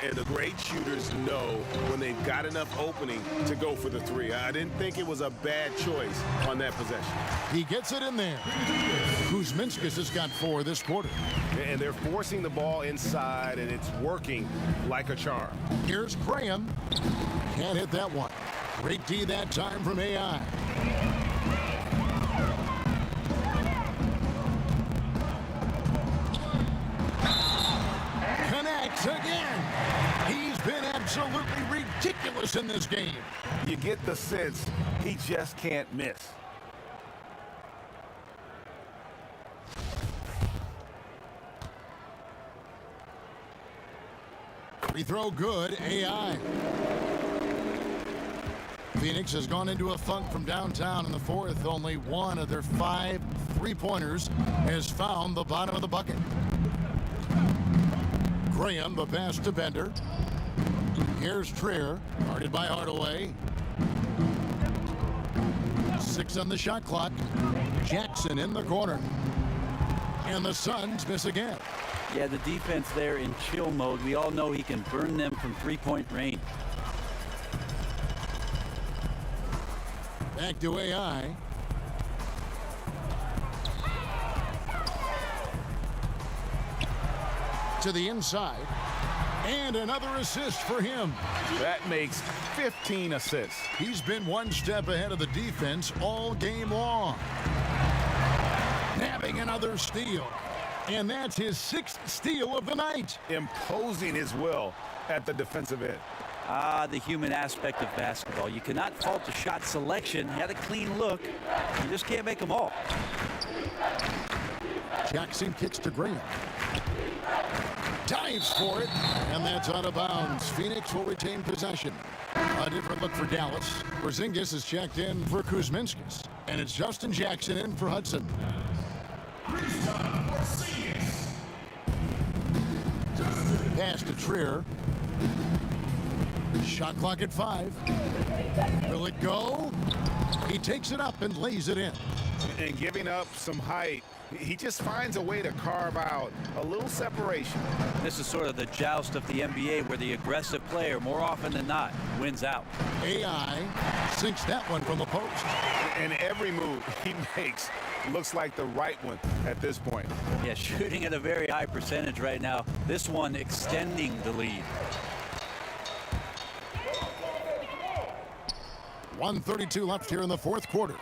Speaker 6: And the great shooters know when they've got enough opening to go for the 3. I didn't think it was a bad choice on that possession.
Speaker 5: He gets it in there. Kuzminskis has got 4 this quarter.
Speaker 6: And they're forcing the ball inside, and it's working like a charm.
Speaker 5: Here's Graham. Can't hit that one. Great D that time from AI. Connects again. He's been absolutely ridiculous in this game.
Speaker 6: You get the sense he just can't miss.
Speaker 5: Free throw good, AI. Phoenix has gone into a funk from downtown in the fourth. Only 1 of their 5 3-pointers has found the bottom of the bucket. Graham, the pass to Bender. Here's Trier, guarded by Hardaway. 6 on the shot clock. Jackson in the corner. And the Suns miss again.
Speaker 7: Yeah, the defense there in chill mode. We all know he can burn them from 3-point range.
Speaker 5: Back to AI. To the inside. And another assist for him.
Speaker 3: That makes 15 assists.
Speaker 5: He's been 1 step ahead of the defense all game long. Nabbing another steal. And that's his 6th steal of the night.
Speaker 6: Imposing his will at the defensive end.
Speaker 7: The human aspect of basketball. You cannot fault the shot selection. Had a clean look. You just can't make them all.
Speaker 5: Jackson kicks to Graham. Dives for it, and that's out of bounds. Phoenix will retain possession. A different look for Dallas. Porzingis is checked in for Kuzminskis. And it's Justin Jackson in for Hudson. Pass to Trier. Shot clock at 5. Will it go? He takes it up and lays it in.
Speaker 6: And giving up some height He just finds a way to carve out a little separation.
Speaker 7: This is sort of the joust of the NBA where the aggressive player, more often than not, wins out.
Speaker 5: AI sinks that one from the post.
Speaker 6: And every move he makes looks like the right one at this point.
Speaker 7: Yeah, shooting at a very high percentage right now. This one extending the lead.
Speaker 5: 1:32 left here in the fourth quarter.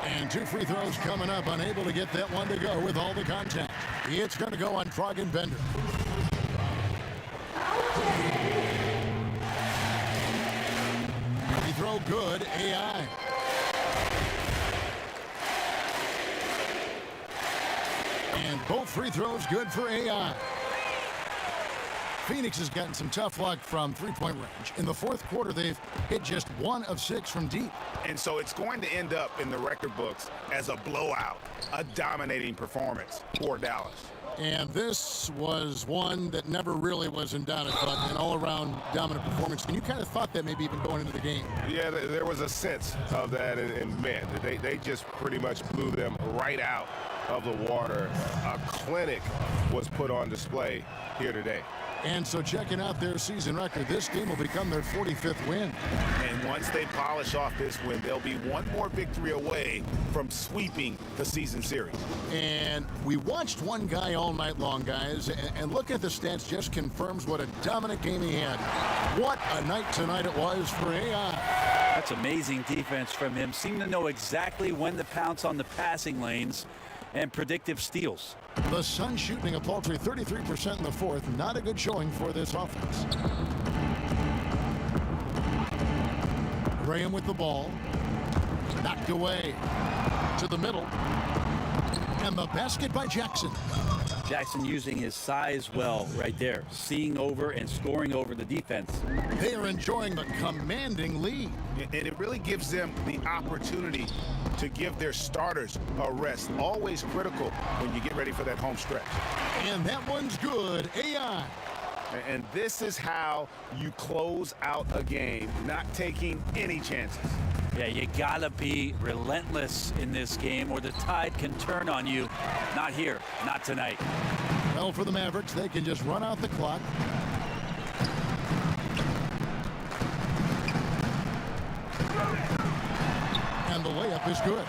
Speaker 5: And 2 free throws coming up, unable to get that one to go with all the contact. It's going to go on Bender. Free throw good, AI. And both free throws good for AI. Phoenix has gotten some tough luck from three-point range. In the fourth quarter, they've hit just 1 of 6 from deep.
Speaker 6: And so it's going to end up in the record books as a blowout, a dominating performance for Dallas.
Speaker 5: And this was one that never really was in doubt, but an all-around dominant performance. And you kind of thought that maybe even going into the game.
Speaker 6: Yeah, there was a sense of that, and man, they just pretty much blew them right out of the water. A clinic was put on display here today.
Speaker 5: And so checking out their season record, this game will become their 45th win.
Speaker 6: And once they polish off this win, they'll be one more victory away from sweeping the season series.
Speaker 5: And we watched one guy all night long, guys, and looking at the stats just confirms what a dominant game he had. What a night tonight it was for AI.
Speaker 7: That's amazing defense from him. Seemed to know exactly when to pounce on the passing lanes and predictive steals.
Speaker 5: The Suns shooting a paltry 33% in the fourth. Not a good showing for this offense. Graham with the ball. Knocked away to the middle. And the basket by Jackson.
Speaker 7: Jackson using his size well right there, seeing over and scoring over the defense.
Speaker 5: They are enjoying the commanding lead.
Speaker 6: And it really gives them the opportunity to give their starters a rest. Always critical when you get ready for that home stretch.
Speaker 5: And that one's good. AI.
Speaker 6: And this is how you close out a game, not taking any chances.
Speaker 7: Yeah, you gotta be relentless in this game or the tide can turn on you. Not here, not tonight.
Speaker 5: Well, for the Mavericks, they can just run out the clock. And the layup is good.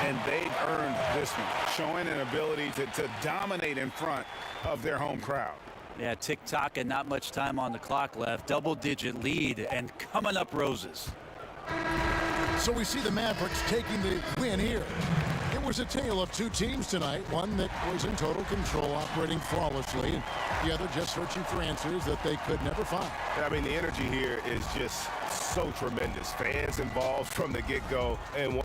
Speaker 6: And they've earned this one, showing an ability to dominate in front of their home crowd.
Speaker 7: Yeah, tick-tock and not much time on the clock left. Double-digit lead and coming up roses.
Speaker 5: So we see the Mavericks taking the win here. It was a tale of 2 teams tonight. One that was in total control, operating flawlessly, and the other just searching for answers that they could never find.
Speaker 6: I mean, the energy here is just so tremendous. Fans involved from the get-go. And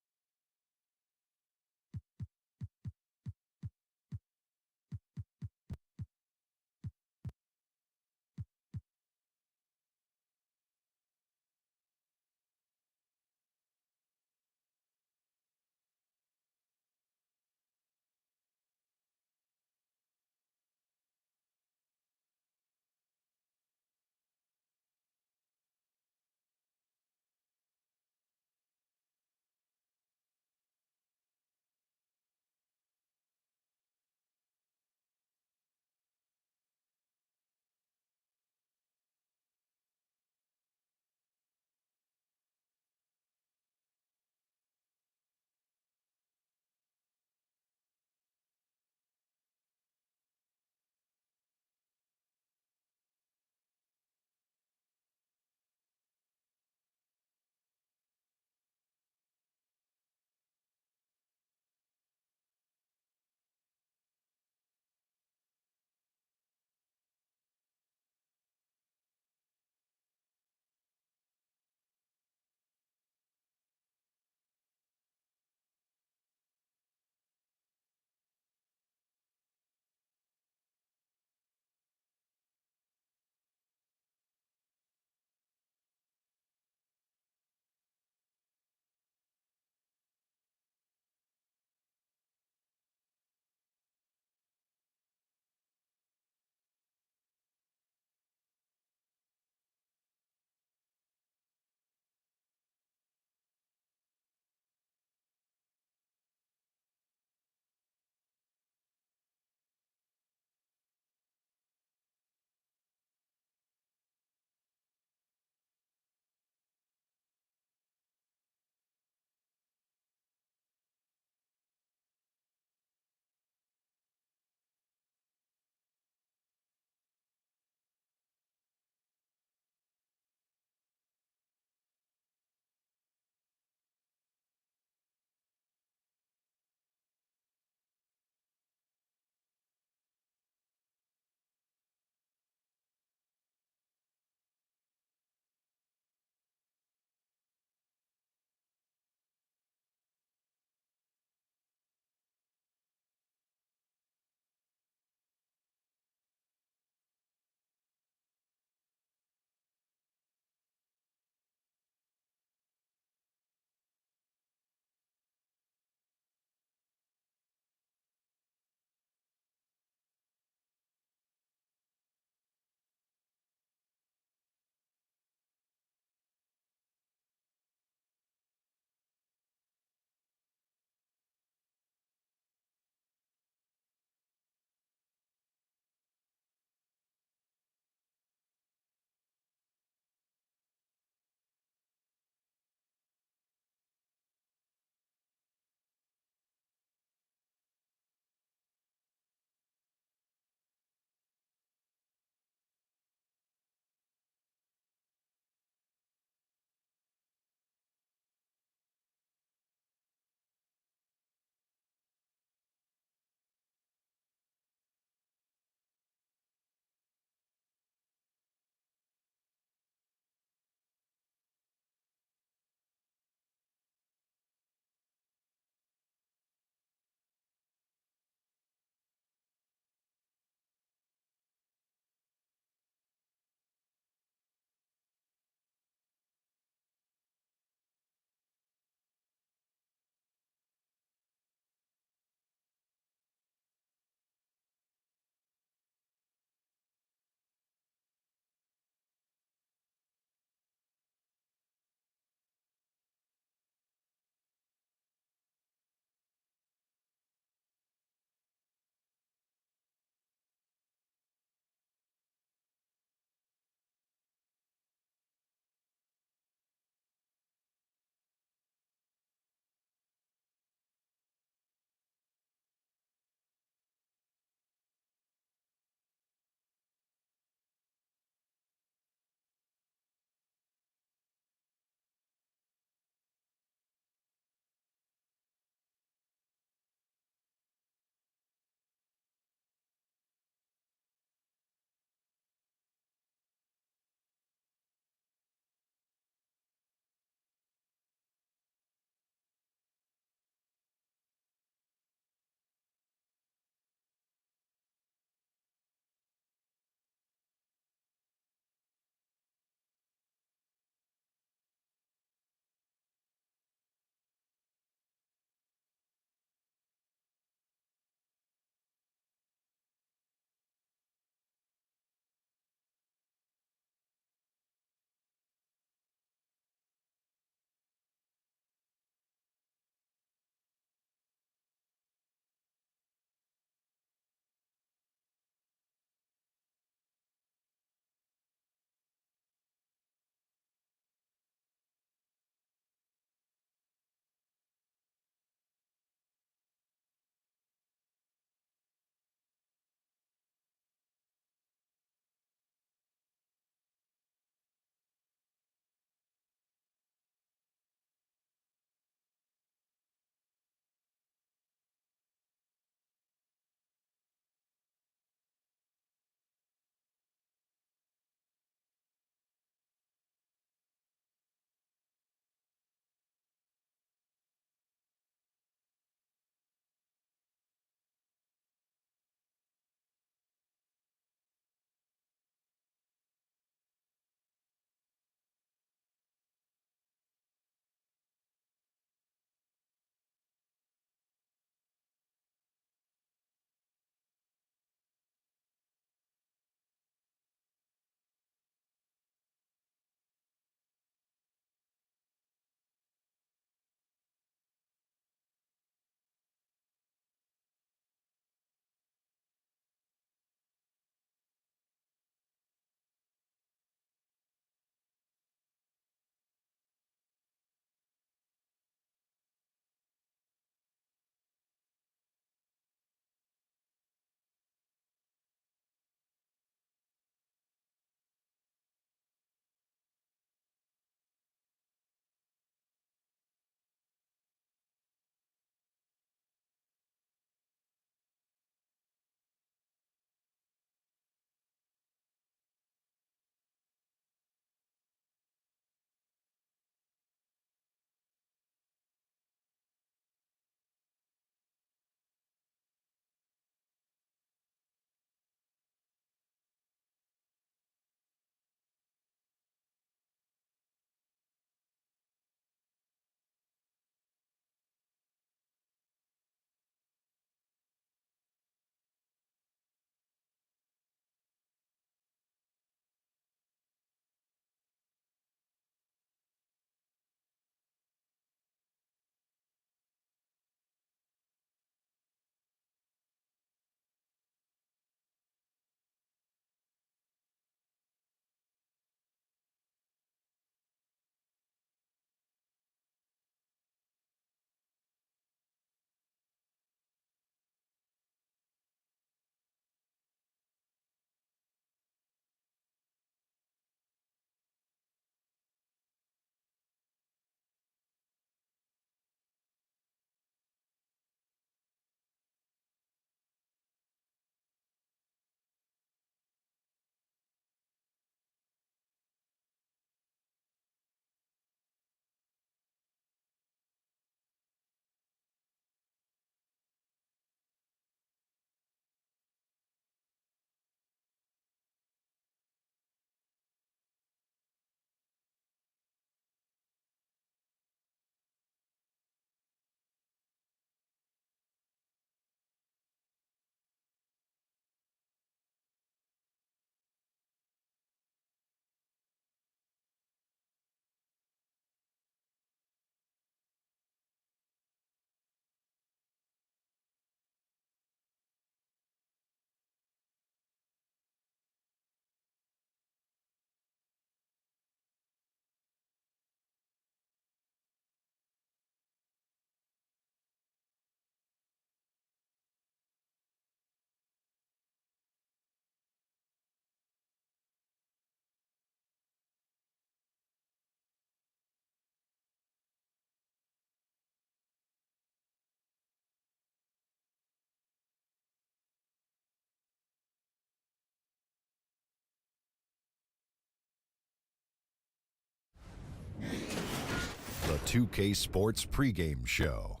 Speaker 1: 2K Sports pregame show.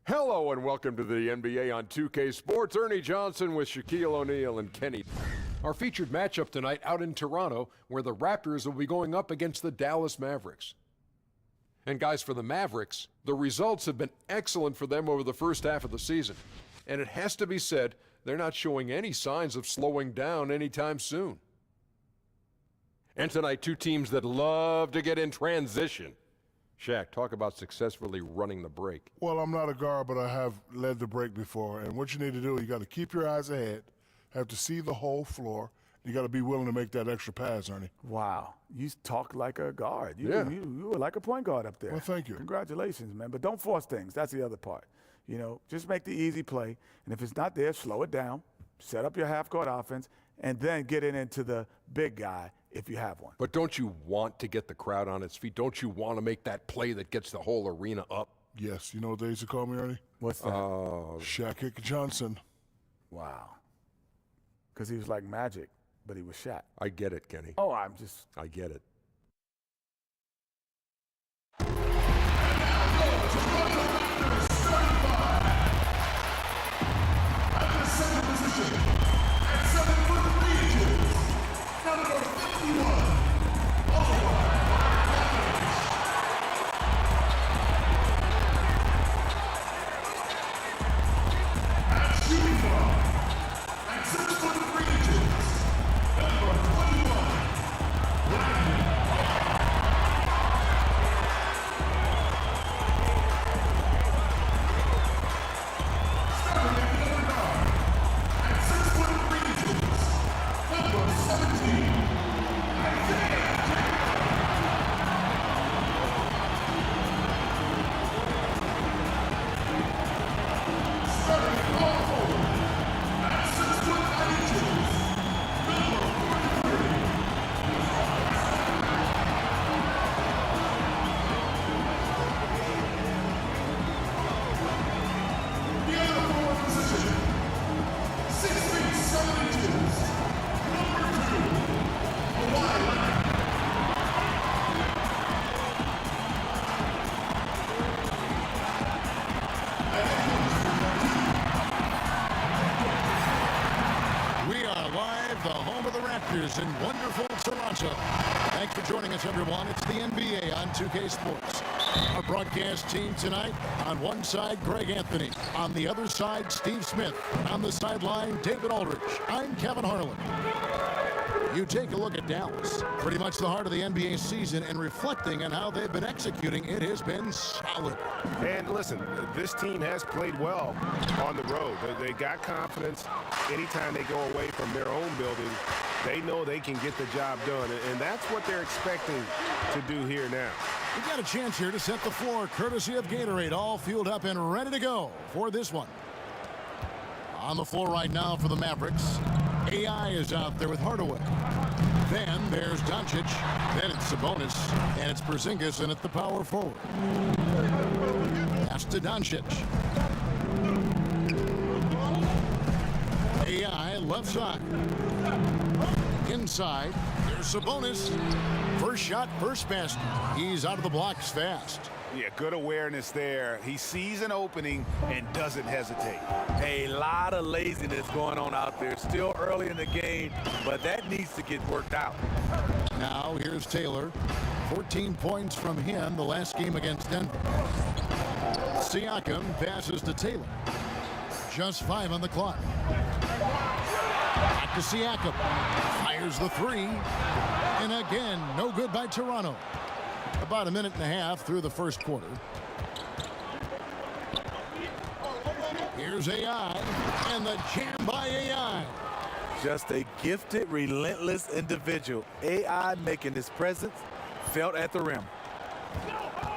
Speaker 2: Hello and welcome to the NBA on 2K Sports. Ernie Johnson with Shaquille O'Neal and Kenny. Our featured matchup tonight out in Toronto, where the Raptors will be going up against the Dallas Mavericks. And guys, for the Mavericks, the results have been excellent for them over the first half of the season. And it has to be said, they're not showing any signs of slowing down anytime soon. And tonight, two teams that love to get in transition. Shaq, talk about successfully running the break.
Speaker 4: Well, I'm not a guard, but I have led the break before. And what you need to do, you got to keep your eyes ahead, have to see the whole floor. You got to be willing to make that extra pass, Ernie.
Speaker 3: Wow. You talk like a guard. You were like a point guard up there.
Speaker 4: Well, thank you.
Speaker 3: Congratulations, man. But don't force things. That's the other part. You know, just make the easy play. And if it's not there, slow it down. Set up your half-court offense, and then get it into the big guy if you have one.
Speaker 2: But don't you want to get the crowd on its feet? Don't you want to make that play that gets the whole arena up?
Speaker 4: Yes. You know what they used to call me, Ernie?
Speaker 3: What's that?
Speaker 4: Shaq Johnson.
Speaker 3: Wow. Because he was like Magic, but he was Shaq.
Speaker 2: I get it, Kenny.
Speaker 3: Oh,
Speaker 2: I get it.
Speaker 5: In wonderful Toronto. Thanks for joining us, everyone. It's the NBA on 2K Sports. Our broadcast team tonight, on one side, Greg Anthony. On the other side, Steve Smith. On the sideline, David Aldridge. I'm Kevin Harlan. You take a look at Dallas, pretty much the heart of the NBA season, and reflecting on how they've been executing, it has been solid.
Speaker 6: And listen, this team has played well on the road. They got confidence. Anytime they go away from their own building, they know they can get the job done, and that's what they're expecting to do here now.
Speaker 5: We got a chance here to set the floor, courtesy of Gatorade, all fueled up and ready to go for this one. On the floor right now for the Mavericks, AI is out there with Hardaway. Then there's Doncic. Then it's Sabonis, and it's Porzingis in at the power forward. Pass to Doncic. AI left side. Inside, there's Sabonis. First shot, first basket. He's out of the blocks fast.
Speaker 9: Yeah, good awareness there. He sees an opening and doesn't hesitate.
Speaker 7: A lot of laziness going on out there. Still early in the game, but that needs to get worked out.
Speaker 5: Now here's Taylor. 14 points from him the last game against Denver. Siakam passes to Taylor. Just 5 on the clock. Back to Siakam. Fires the three. And again, no good by Toronto. About a minute and a half through the first quarter. Here's AI, and the jam by AI.
Speaker 7: Just a gifted, relentless individual. AI making his presence felt at the rim.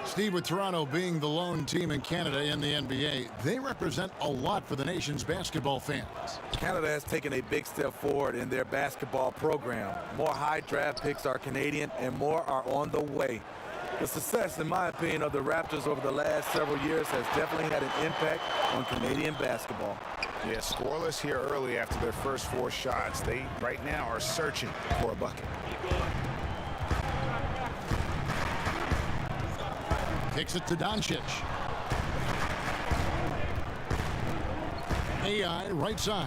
Speaker 5: Steve, with Toronto being the lone team in Canada in the NBA, they represent a lot for the nation's basketball fans.
Speaker 7: Canada has taken a big step forward in their basketball program. More high draft picks are Canadian, and more are on the way. The success, in my opinion, of the Raptors over the last several years has definitely had an impact on Canadian basketball.
Speaker 9: Yeah, scoreless here early after their first 4 shots. They, right now, are searching for a bucket.
Speaker 5: Kicks it to Doncic. AI right side.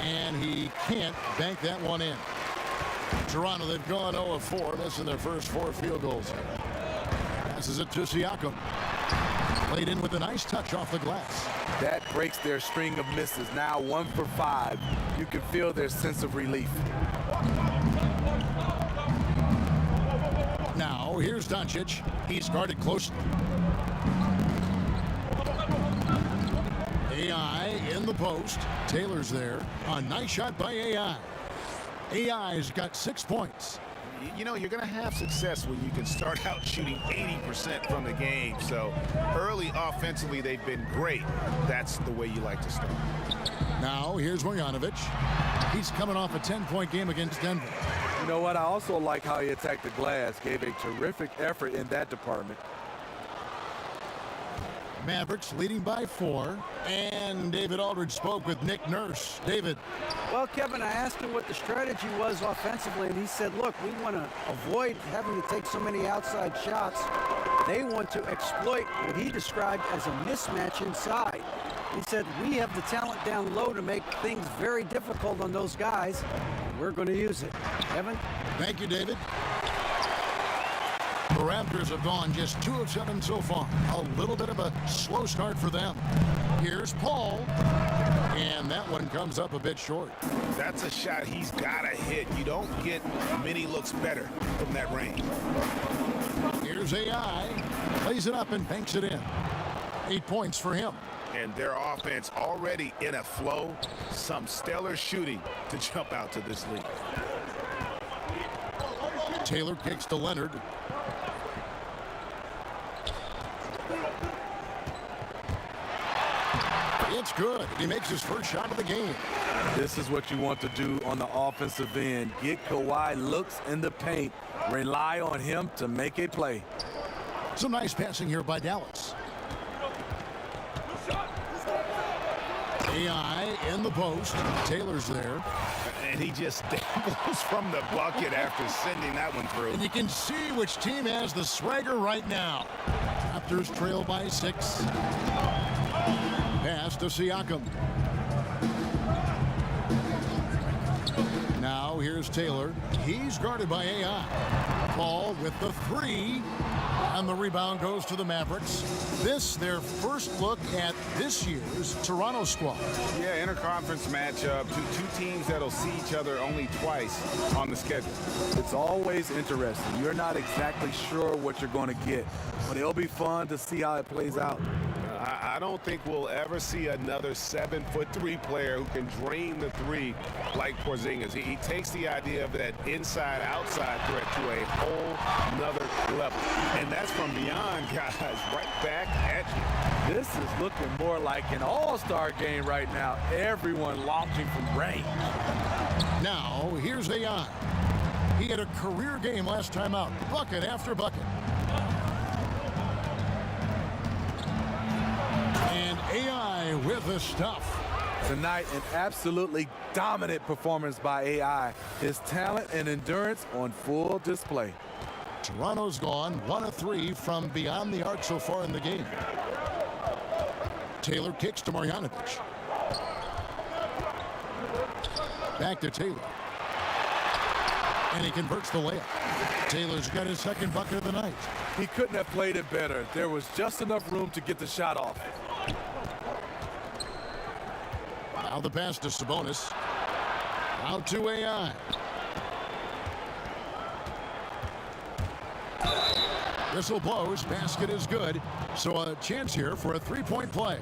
Speaker 5: And he can't bank that one in. Toronto, they've gone 0 of 4, missing their first 4 field goals. Passes it to Siakam. Played in with a nice touch off the glass.
Speaker 10: That breaks their string of misses. Now 1 for 5. You can feel their sense of relief.
Speaker 5: Now, here's Doncic. He's guarded closely. AI in the post. Taylor's there. A nice shot by AI. AI's got 6 points.
Speaker 9: You know, you're going to have success when you can start out shooting 80% from the game. So early offensively, they've been great. That's the way you like to start.
Speaker 5: Now, here's Marjanovic. He's coming off a 10-point game against Denver.
Speaker 10: You know what? I also like how he attacked the glass. Gave a terrific effort in that department.
Speaker 5: Mavericks leading by 4. And David Aldridge spoke with Nick Nurse. David.
Speaker 8: Well, Kevin, I asked him what the strategy was offensively, and he said, look, we want to avoid having to take so many outside shots. They want to exploit what he described as a mismatch inside. He said, we have the talent down low to make things very difficult on those guys. We're going to use it. Kevin?
Speaker 5: Thank you, David. The Raptors have gone just 2 of 7 so far. A little bit of a slow start for them. Here's Paul. And that one comes up a bit short.
Speaker 9: That's a shot he's got to hit. You don't get many looks better from that range.
Speaker 5: Here's AI. Plays it up and banks it in. 8 points for him.
Speaker 9: And their offense already in a flow. Some stellar shooting to jump out to this league.
Speaker 5: Taylor kicks to Leonard. It's good. He makes his first shot of the game.
Speaker 10: This is what you want to do on the offensive end. Get Kawhi looks in the paint. Rely on him to make a play.
Speaker 5: Some nice passing here by Dallas. AI in the post. Taylor's there.
Speaker 9: And he just dangles from the bucket after sending that one through.
Speaker 5: And you can see which team has the swagger right now. Raptors trail by 6. Pass to Siakam. Now here's Taylor. He's guarded by AI. Paul with the 3. And the rebound goes to the Mavericks. This, their first look at this year's Toronto squad.
Speaker 9: Yeah, interconference matchup. Two teams that'll see each other only twice on the schedule.
Speaker 10: It's always interesting. You're not exactly sure what you're going to get, but it'll be fun to see how it plays out.
Speaker 9: I don't think we'll ever see another 7'3" player who can drain the 3 like Porzingis. He takes the idea of that inside-outside threat to a whole nother level. And that's from beyond, guys, right back at you.
Speaker 10: This is looking more like an all-star game right now. Everyone launching from range.
Speaker 5: Now, here's AI. He had a career game last time out. Bucket after bucket. And AI with the stuff.
Speaker 10: Tonight, an absolutely dominant performance by AI. His talent and endurance on full display.
Speaker 5: Toronto's gone 1 of 3 from beyond the arc so far in the game. Taylor kicks to Marjanovic. Back to Taylor. And he converts the layup. Taylor's got his second bucket of the night.
Speaker 10: He couldn't have played it better. There was just enough room to get the shot off.
Speaker 5: Now the pass to Sabonis. Out to AI. Whistle blows. Basket is good. So a chance here for a 3-point play.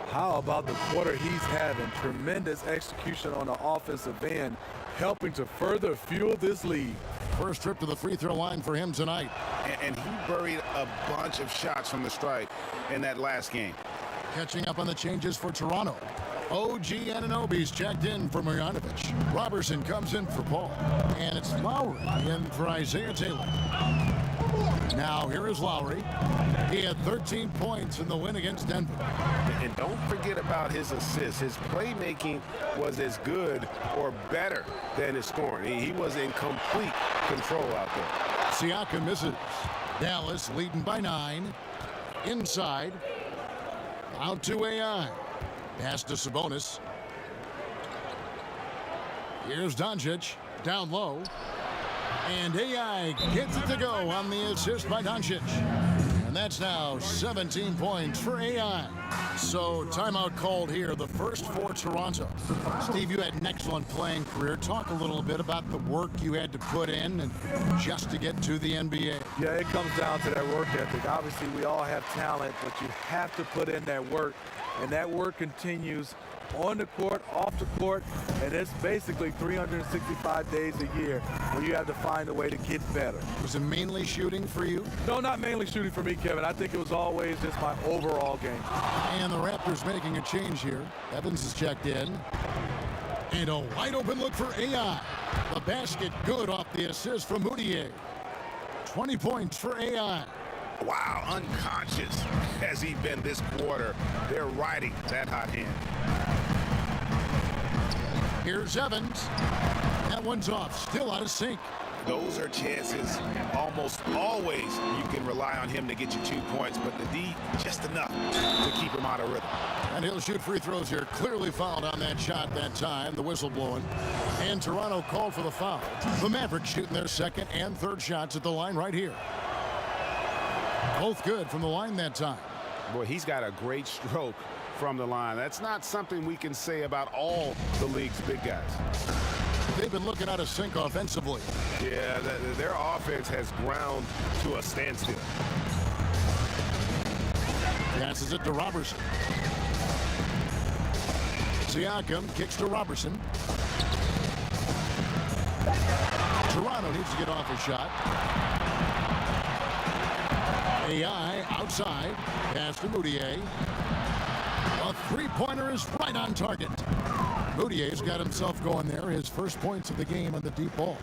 Speaker 10: How about the quarter he's having? Tremendous execution on the offensive end, helping to further fuel this lead.
Speaker 5: First trip to the free throw line for him tonight.
Speaker 9: And he buried a bunch of shots from the stripe in that last game.
Speaker 5: Catching up on the changes for Toronto. OG Anunoby's checked in for Marjanovic. Robertson comes in for Paul. And it's Lowry in for Isaiah Taylor. Now here is Lowry. He had 13 points in the win against Denver.
Speaker 6: And don't forget about his assists. His playmaking was as good or better than his scoring. He was in complete control out there.
Speaker 5: Siakam misses. Dallas leading by 9. Inside. Out to AI. Pass to Sabonis. Here's Doncic. Down low. And AI gets it to go on the assist by Doncic. And that's now 17 points for AI. So timeout called here, the first for Toronto. Steve, you had an excellent playing career. Talk a little bit about the work you had to put in and just to get to the NBA.
Speaker 10: Yeah, it comes down to that work ethic. Obviously, we all have talent, but you have to put in that work. And that work continues on the court, off the court, and it's basically 365 days a year where you have to find a way to get better.
Speaker 5: Was it mainly shooting for you?
Speaker 10: No, not mainly shooting for me, Kevin. I think it was always just my overall game.
Speaker 5: And the Raptors making a change here. Evans is checked in. And a wide open look for AI. The basket good off the assist from Moutier. 20 points for AI.
Speaker 6: Wow, unconscious has he been this quarter. They're riding that hot hand.
Speaker 5: Here's Evans. That one's off, still out of sync.
Speaker 6: Those are chances almost always you can rely on him to get you 2 points, but the D just enough to keep him out of rhythm.
Speaker 5: And he'll shoot free throws here. Clearly fouled on that shot that time. The whistle blowing. And Toronto called for the foul. The Mavericks shooting their second and third shots at the line right here. Both good from the line that time.
Speaker 6: Boy, he's got a great stroke from the line. That's not something we can say about all the league's big guys.
Speaker 5: They've been looking out of sync offensively.
Speaker 6: Yeah, their offense has ground to a standstill.
Speaker 5: Passes it to Robertson. Siakam kicks to Robertson. Toronto needs to get off a shot. AI outside. Pass to Moutier. A three-pointer is right on target. Moutier's got himself going there. His first points of the game on the deep ball.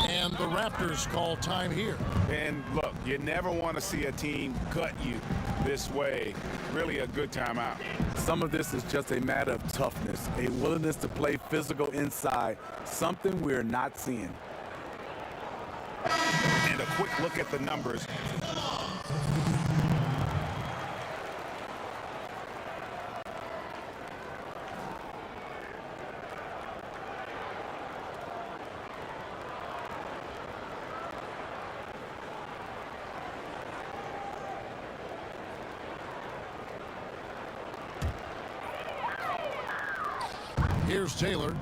Speaker 5: And the Raptors call time here.
Speaker 6: And look, you never want to see a team cut you this way. Really a good timeout.
Speaker 10: Some of this is just a matter of toughness, a willingness to play physical inside, something we're not seeing.
Speaker 6: And a quick look at the numbers.
Speaker 5: Here's Taylor.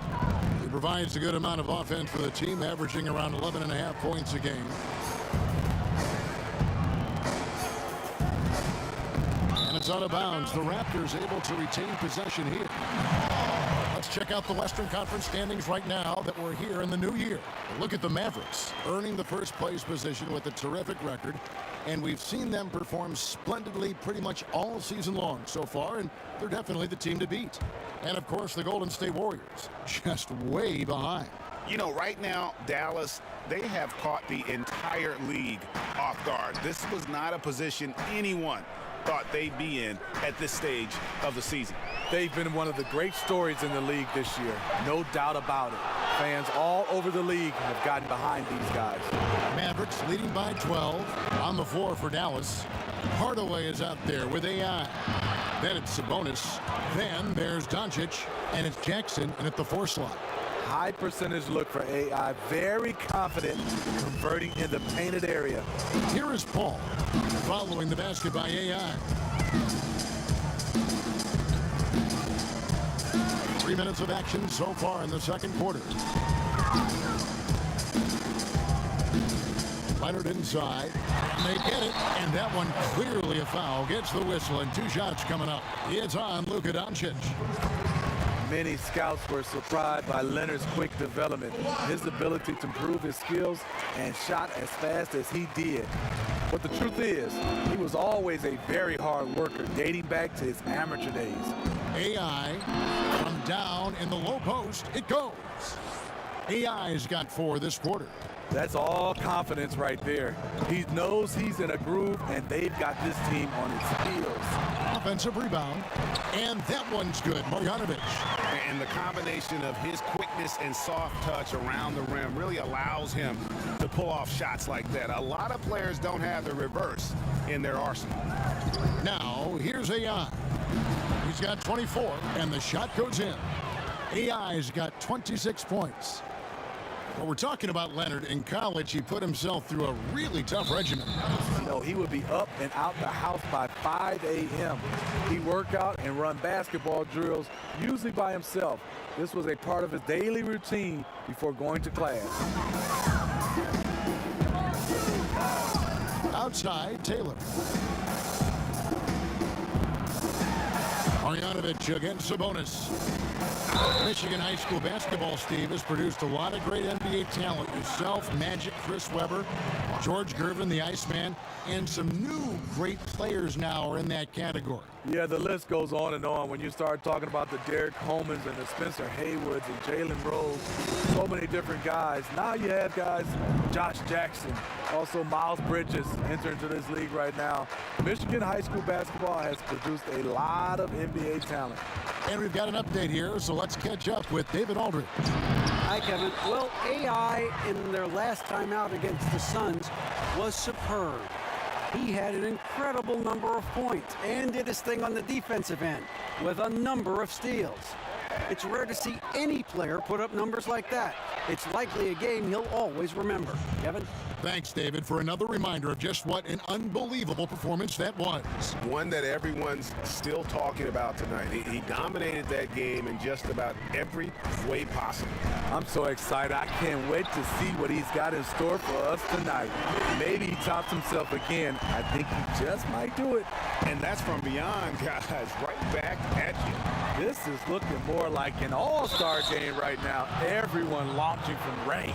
Speaker 5: He provides a good amount of offense for the team, averaging around 11.5 points a game. And it's out of bounds. The Raptors able to retain possession here. Let's check out the Western Conference standings right now that we're here in the new year. Look at the Mavericks, earning the first place position with a terrific record. And we've seen them perform splendidly pretty much all season long so far, and they're definitely the team to beat. And, of course, the Golden State Warriors, just way behind.
Speaker 6: You know, right now, Dallas, they have caught the entire league off guard. This was not a position anyone thought they'd be in at this stage of the season.
Speaker 10: They've been one of the great stories in the league this year, no doubt about it. Fans all over the league have gotten behind these guys.
Speaker 5: Mavericks leading by 12 on the floor for Dallas. Hardaway is out there with AI. Then it's Sabonis. Then there's Doncic, and it's Jackson in at the 4 slot.
Speaker 10: High percentage look for AI, very confident converting in the painted area.
Speaker 5: Here is Paul, following the basket by AI. 3 minutes of action so far in the second quarter. Leonard inside, and they get it, and that one clearly a foul. Gets the whistle, and 2 shots coming up. It's on Luka Doncic.
Speaker 10: Many scouts were surprised by Leonard's quick development, his ability to improve his skills and shot as fast as he did. But the truth is, he was always a very hard worker, dating back to his amateur days.
Speaker 5: AI from down in the low post. It goes. AI's got 4 this quarter.
Speaker 10: That's all confidence right there. He knows he's in a groove, and they've got this team on its heels.
Speaker 5: Offensive rebound, and that one's good. Marjanovic.
Speaker 6: And the combination of his quickness and soft touch around the rim really allows him to pull off shots like that. A lot of players don't have the reverse in their arsenal.
Speaker 5: Now, here's AI. He's got 24, and the shot goes in. AI's got 26 points. Well, we're talking about Leonard. In college, he put himself through a really tough regimen.
Speaker 10: You know, he would be up and out the house by 5 a.m. He'd work out and run basketball drills, usually by himself. This was a part of his daily routine before going to class.
Speaker 5: Outside, Taylor. Marjanovic against Sabonis. Michigan high school basketball, Steve, has produced a lot of great NBA talent. Yourself, Magic, Chris Webber, George Gervin, the Iceman, and some new great players now are in that category.
Speaker 10: Yeah, the list goes on and on. When you start talking about the Derek Holmans and the Spencer Haywoods and Jalen Rose, so many different guys. Now you have guys, Josh Jackson, also Miles Bridges entering into this league right now. Michigan high school basketball has produced a lot of NBA talent.
Speaker 5: And we've got an update here, so let's catch up with David Aldridge.
Speaker 8: Hi, Kevin. Well, AI in their last time out against the Suns was superb. He had an incredible number of points and did his thing on the defensive end with a number of steals. It's rare to see any player put up numbers like that. It's likely a game he'll always remember. Kevin?
Speaker 5: Thanks, David, for another reminder of just what an unbelievable performance that was.
Speaker 6: One that everyone's still talking about tonight. He dominated that game in just about every way possible.
Speaker 10: I'm so excited. I can't wait to see what he's got in store for us tonight. Maybe he tops himself again. I think he just might do it.
Speaker 6: And that's from beyond, guys, right back at you.
Speaker 10: This is looking more like an all-star game right now. Everyone launching from range.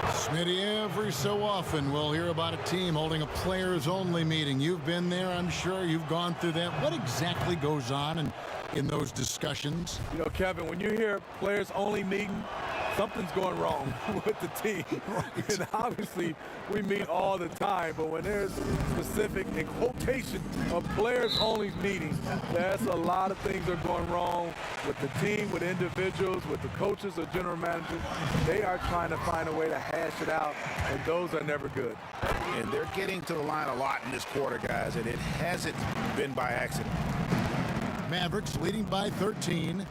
Speaker 5: Smitty, every so often we'll hear about a team holding a players-only meeting. You've been there, I'm sure. You've gone through that. What exactly goes on in those discussions?
Speaker 10: You know, Kevin, when you hear players-only meeting, something's going wrong with the team. Right. And obviously, we meet all the time, but when there's specific in quotation of players-only meetings, there's a lot of things that are going wrong with the team, with individuals, with the coaches or general managers. They are trying to find a way to hash it out, and those are never good.
Speaker 6: And they're getting to the line a lot in this quarter, guys, and it hasn't been by accident.
Speaker 5: Mavericks leading by 13.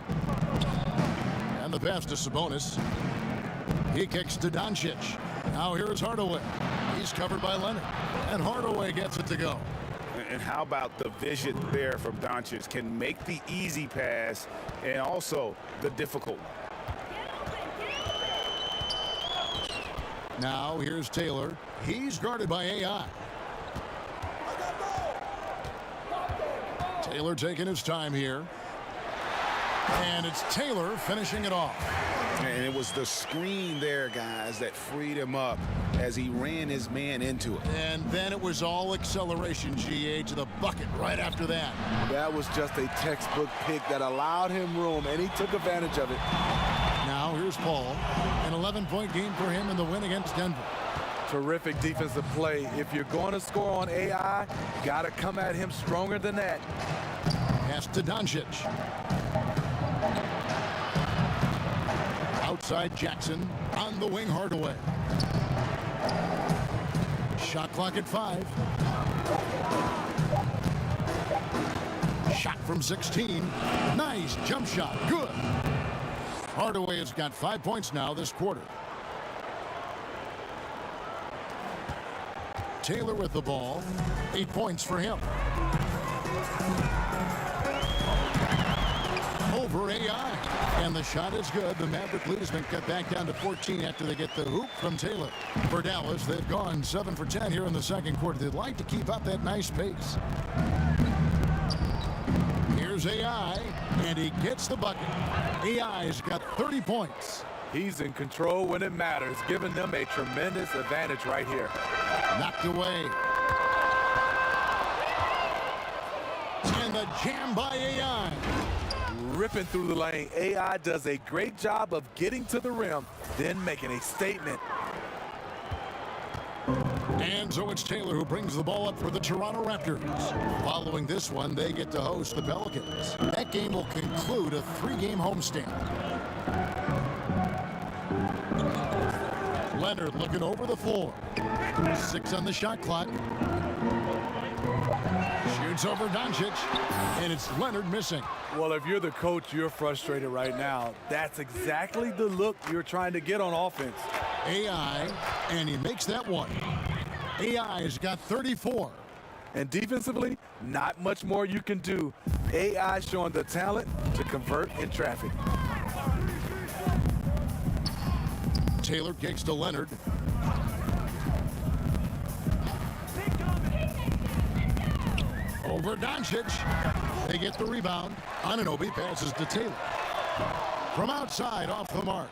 Speaker 5: And the pass to Sabonis. He kicks to Doncic. Now here's Hardaway. He's covered by Leonard. And Hardaway gets it to go.
Speaker 6: And how about the vision there from Doncic? Can make the easy pass and also the difficult.
Speaker 5: Now here's Taylor. He's guarded by AI. Taylor taking his time here. And it's Taylor finishing it off.
Speaker 6: And it was the screen there, guys, that freed him up as he ran his man into it.
Speaker 5: And then it was all acceleration, GA, to the bucket right after that.
Speaker 10: That was just a textbook pick that allowed him room, and he took advantage of it.
Speaker 5: Now here's Paul. An 11-point game for him in the win against Denver.
Speaker 10: Terrific defensive play. If you're going to score on AI, you got to come at him stronger than that.
Speaker 5: Pass to Doncic. Outside Jackson, on the wing Hardaway. Shot clock at 5. Shot from 16. Nice jump shot, good. Hardaway has got 5 points now this quarter. Taylor with the ball, 8 points for him. Over AI. And the shot is good. The Maverick lead has been cut back down to 14 after they get the hoop from Taylor. For Dallas, they've gone 7 for 10 here in the second quarter. They'd like to keep up that nice pace. Here's AI, and he gets the bucket. AI's got 30 points.
Speaker 10: He's in control when it matters, giving them a tremendous advantage right here.
Speaker 5: Knocked away. And the jam by AI.
Speaker 10: Ripping through the lane. AI does a great job of getting to the rim, then making a statement.
Speaker 5: And so it's Taylor who brings the ball up for the Toronto Raptors. Following this one, they get to host the Pelicans. That game will conclude a 3-game homestand. Leonard looking over the floor. 6 on the shot clock. Shoots over Doncic, and it's Leonard missing.
Speaker 10: Well, if you're the coach, you're frustrated right now. That's exactly the look you're trying to get on offense.
Speaker 5: AI, and he makes that one. AI has got 34.
Speaker 10: And defensively, not much more you can do. AI showing the talent to convert in traffic.
Speaker 5: Taylor kicks to Leonard. Over Doncic. They get the rebound. Anunoby passes to Taylor. From outside, off the mark.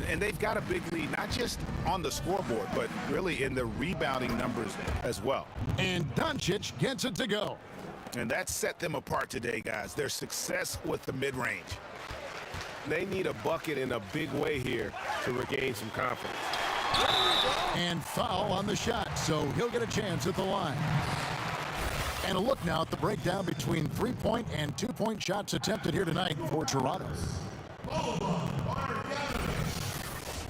Speaker 6: And they've got a big lead, not just on the scoreboard, but really in the rebounding numbers as well.
Speaker 5: And Doncic gets it to go.
Speaker 6: And that set them apart today, guys. Their success with the mid-range. They need a bucket in a big way here to regain some confidence.
Speaker 5: And foul on the shot, so he'll get a chance at the line. And a look now at the breakdown between 3-point and 2-point shots attempted here tonight for Toronto.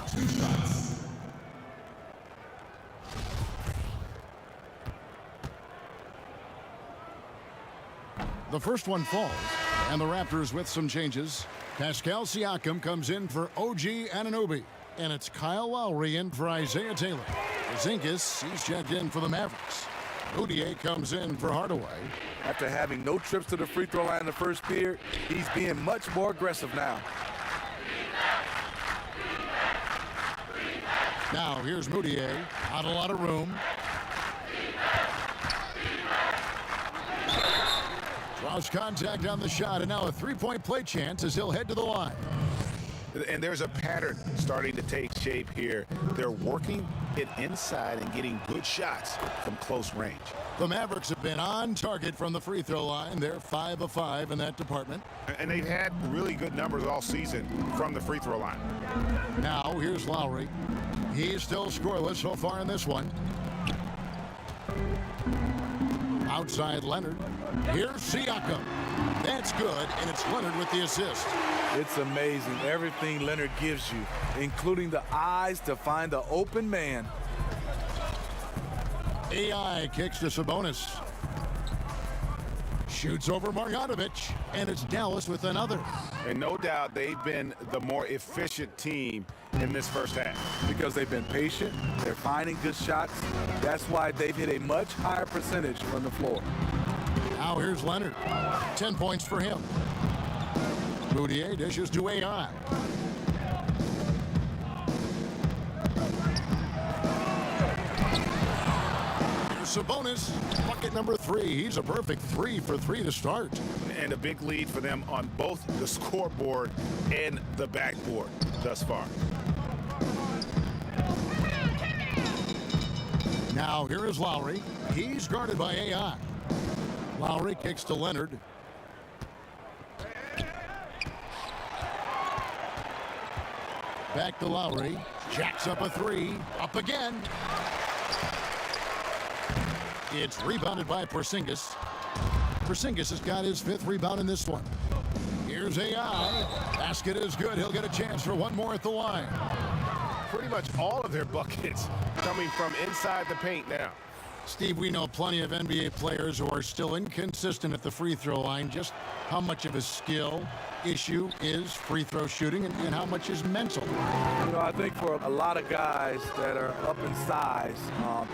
Speaker 11: 2 shots.
Speaker 5: The first one falls, and the Raptors with some changes. Pascal Siakam comes in for OG Anunoby, and it's Kyle Lowry in for Isaiah Taylor. Porzingis, he's checked in for the Mavericks. Moutier comes in for Hardaway.
Speaker 10: After having no trips to the free throw line in the first period, he's being much more aggressive now.
Speaker 5: Now here's Moutier, not a lot of room. Draws contact on the shot, and now a 3-point play chance as he'll head to the line.
Speaker 6: And there's a pattern starting to take shape here. They're working it inside and getting good shots from close range.
Speaker 5: The Mavericks have been on target from the free throw line. They're 5 of 5 in that department.
Speaker 6: And they've had really good numbers all season from the free throw line.
Speaker 5: Now here's Lowry. He's still scoreless so far in this one. Outside Leonard. Here's Siakam. That's good, and it's Leonard with the assist.
Speaker 10: It's amazing everything Leonard gives you, including the eyes to find the open man.
Speaker 5: AI kicks to Sabonis. Shoots over Marjanovic, and it's Dallas with another.
Speaker 6: And no doubt they've been the more efficient team in this first half.
Speaker 10: Because they've been patient, they're finding good shots. That's why they've hit a much higher percentage from the floor.
Speaker 5: Now here's Leonard. 10 points for him. Moutier dishes to AI. Here's Sabonis. Bucket number 3. He's a perfect 3 for 3 to start.
Speaker 6: And a big lead for them on both the scoreboard and the backboard thus far.
Speaker 5: Now here is Lowry. He's guarded by AI. Lowry kicks to Leonard. Back to Lowry. Jacks up a 3. Up again. It's rebounded by Porzingis. Porzingis has got his 5th rebound in this one. Here's AI. Basket is good. He'll get a chance for one more at the line.
Speaker 6: Pretty much all of their buckets coming from inside the paint now.
Speaker 5: Steve, we know plenty of NBA players who are still inconsistent at the free throw line. Just how much of a skill issue is free throw shooting and how much is mental?
Speaker 10: You know, I think for a lot of guys that are up in size,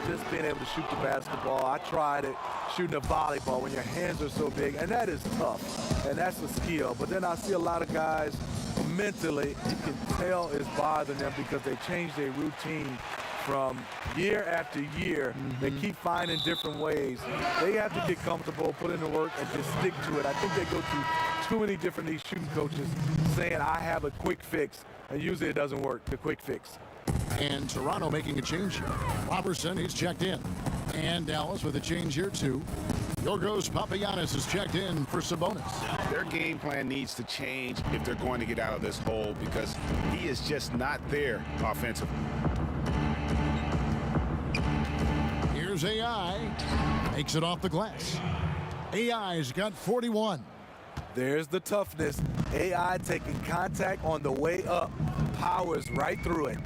Speaker 10: just being able to shoot the basketball. I tried it shooting a volleyball when your hands are so big, and that is tough, and that's a skill. But then I see a lot of guys mentally, you can tell it's bothering them because they change their routine from year after year. They keep finding different ways. They have to get comfortable, put in the work, and just stick to it. I think they go through too many different these shooting coaches saying, I have a quick fix, and usually it doesn't work, the quick fix.
Speaker 5: And Toronto making a change here. Robertson, he's checked in. And Dallas with a change here, too. Yorgos Papagiannis is checked in for Sabonis.
Speaker 6: Their game plan needs to change if they're going to get out of this hole because he is just not there offensively.
Speaker 5: Here's AI. Makes it off the glass. AI's got 41.
Speaker 10: There's the toughness. AI taking contact on the way up. Powers right through it.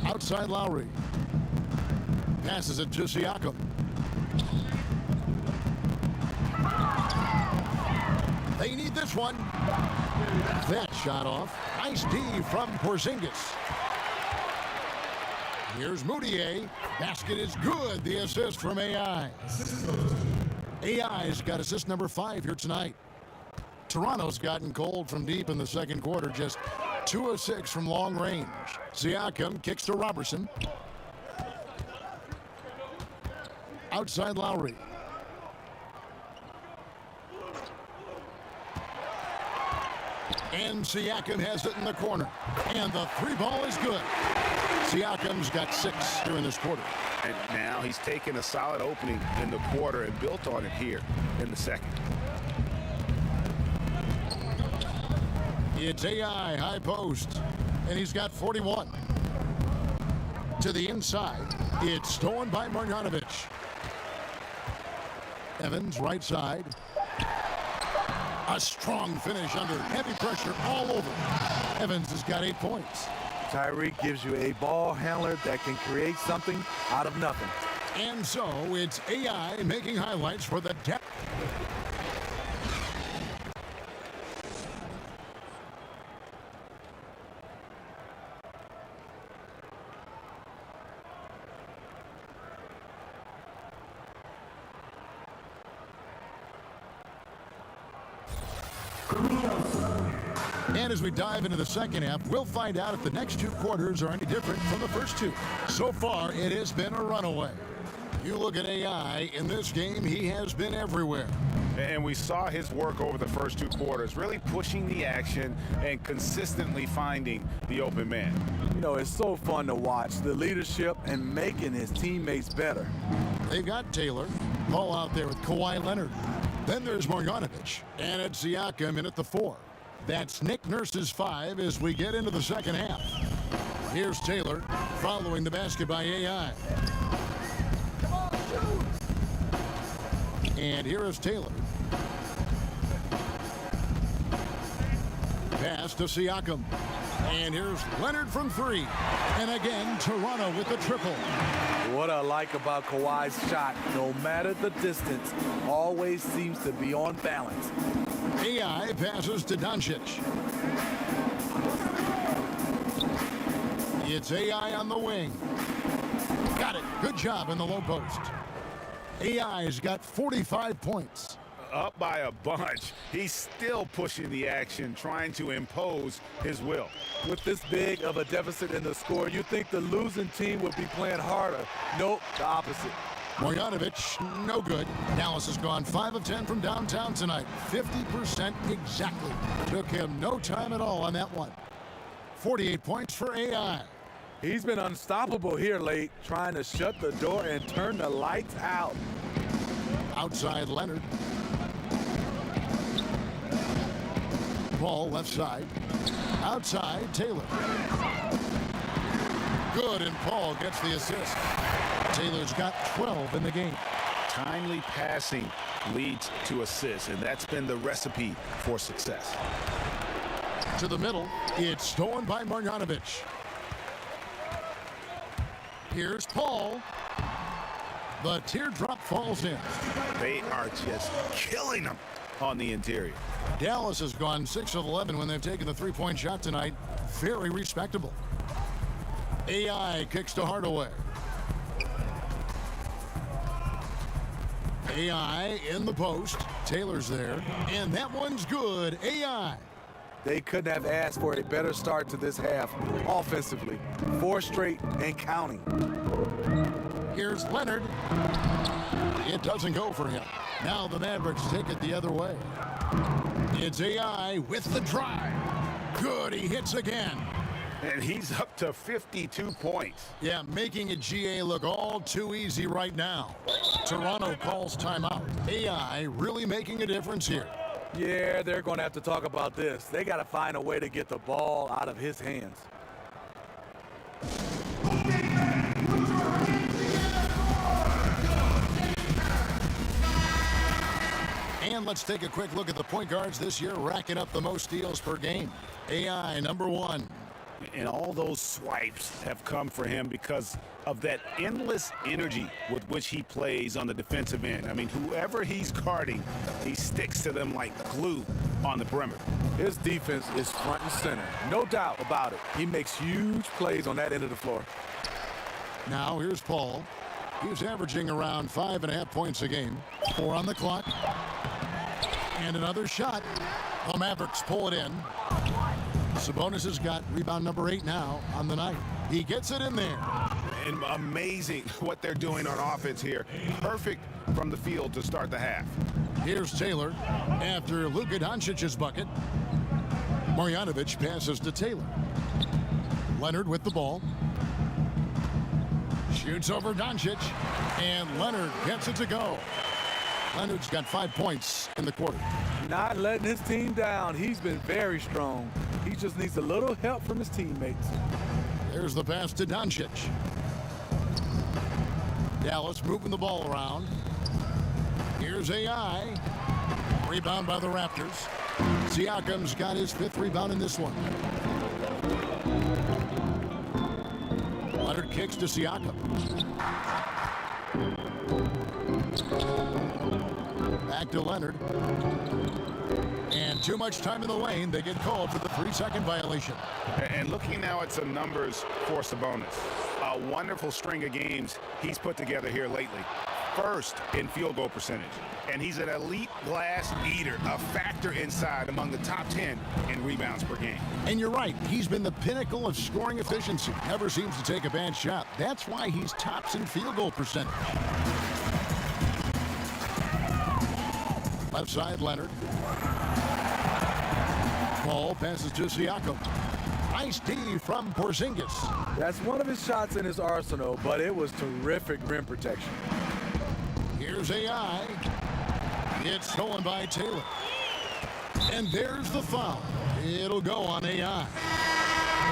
Speaker 5: Outside Lowry. Passes it to Siakam. They need this one. That shot off. Nice D from Porzingis. Here's Moutier. Basket is good. The assist from AI. AI's got assist number 5 here tonight. Toronto's gotten cold from deep in the second quarter. Just 2 of 6 from long range. Siakam kicks to Robertson. Outside Lowry. And Siakam has it in the corner. And the 3 ball is good. Siakam's got 6 here in this quarter.
Speaker 6: And now he's taken a solid opening in the quarter and built on it here in the second.
Speaker 5: It's AI, high post. And he's got 41. To the inside. It's stolen by Marjanovic. Evans, right side. A strong finish under heavy pressure all over. Evans has got 8 points.
Speaker 10: Tyreek gives you a ball handler that can create something out of nothing.
Speaker 5: And so it's AI making highlights for the depth. And as we dive into the second half, we'll find out if the next 2 quarters are any different from the first 2. So far, it has been a runaway. You look at AI, in this game, he has been everywhere.
Speaker 6: And we saw his work over the first 2 quarters, really pushing the action and consistently finding the open man.
Speaker 10: You know, it's so fun to watch the leadership and making his teammates better.
Speaker 5: They've got Taylor. Ball out there with Kawhi Leonard. Then there's Marjanovic. And it's Siakam in at the 4. That's Nick Nurse's 5 as we get into the second half. Here's Taylor following the basket by AI. And here is Taylor. Pass to Siakam. And here's Leonard from 3. And again, Toronto with the triple.
Speaker 10: What I like about Kawhi's shot, no matter the distance, always seems to be on balance.
Speaker 5: AI passes to Doncic. It's AI on the wing. Got it. Good job in the low post. AI's got 45 points.
Speaker 6: Up by a bunch. He's still pushing the action, trying to impose his will.
Speaker 10: With this big of a deficit in the score, you think the losing team would be playing harder. Nope, the opposite.
Speaker 5: Marjanovic, no good. Dallas has gone 5 of 10 from downtown tonight. 50% exactly. Took him no time at all on that one. 48 points for AI.
Speaker 10: He's been unstoppable here late, trying to shut the door and turn the lights out.
Speaker 5: Outside Leonard. Ball left side. Outside Taylor. Good, and Paul gets the assist. Taylor's got 12 in the game.
Speaker 6: Timely passing leads to assists, and that's been the recipe for success.
Speaker 5: To the middle, it's stolen by Marjanovic. Here's Paul. The teardrop falls in.
Speaker 6: They are just killing them on the interior.
Speaker 5: Dallas has gone 6 of 11 when they've taken the three-point shot tonight. Very respectable. AI kicks to Hardaway. AI in the post. Taylor's there. And that one's good. AI.
Speaker 10: They couldn't have asked for a better start to this half offensively. 4 straight and counting.
Speaker 5: Here's Leonard. It doesn't go for him. Now the Mavericks take it the other way. It's AI with the drive. Good, he hits again.
Speaker 6: And he's up to 52 points.
Speaker 5: Yeah, making a GA look all too easy right now. Toronto calls timeout. AI really making a difference here.
Speaker 10: Yeah, they're going to have to talk about this. They got to find a way to get the ball out of his hands.
Speaker 5: And let's take a quick look at the point guards this year, racking up the most steals per game. AI, number 1.
Speaker 6: And all those swipes have come for him because of that endless energy with which he plays on the defensive end. I mean, whoever he's guarding, he sticks to them like glue on the perimeter.
Speaker 10: His defense is front and center. No doubt about it. He makes huge plays on that end of the floor.
Speaker 5: Now here's Paul. He's averaging around 5.5 points a game. 4 on the clock. And another shot. The Mavericks pull it in. Sabonis has got rebound number 8 now on the night. He gets it in there.
Speaker 6: And amazing what they're doing on offense here. Perfect from the field to start the half.
Speaker 5: Here's Taylor after Luka Doncic's bucket. Marjanovic passes to Taylor. Leonard with the ball. Shoots over Doncic. And Leonard gets it to go. Leonard's got 5 points in the quarter.
Speaker 10: Not letting his team down. He's been very strong. He just needs a little help from his teammates.
Speaker 5: There's the pass to Doncic. Dallas moving the ball around. Here's AI. Rebound by the Raptors. Siakam's got his 5th rebound in this one. Leonard kicks to Siakam. Back to Leonard. And too much time in the lane. They get called for the 3-second violation.
Speaker 6: And looking now at some numbers for Sabonis. A wonderful string of games he's put together here lately. First in field goal percentage. And he's an elite glass eater, a factor inside among the top 10 in rebounds per game.
Speaker 5: And you're right. He's been the pinnacle of scoring efficiency. Never seems to take a bad shot. That's why he's tops in field goal percentage. Left side, Leonard. Ball passes to Siakam. Nice D from Porzingis.
Speaker 10: That's one of his shots in his arsenal, but it was terrific rim protection.
Speaker 5: Here's AI. It's stolen by Taylor. And there's the foul. It'll go on AI.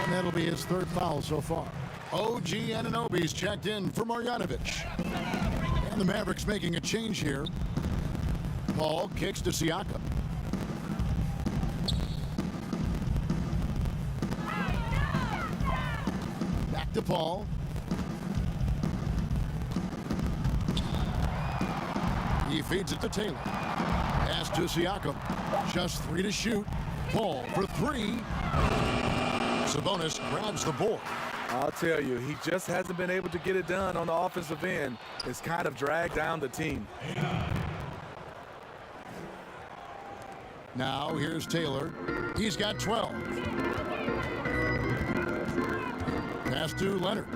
Speaker 5: And that'll be his 3rd foul so far. OG Anunoby's checked in for Marjanovic. And the Mavericks making a change here. Paul kicks to Siakam. Back to Paul. He feeds it to Taylor. Pass to Siakam. Just 3 to shoot. Paul for 3. Sabonis grabs the board.
Speaker 10: I'll tell you, he just hasn't been able to get it done on the offensive end. It's kind of dragged down the team.
Speaker 5: Now here's Taylor. He's got 12. Pass to Leonard.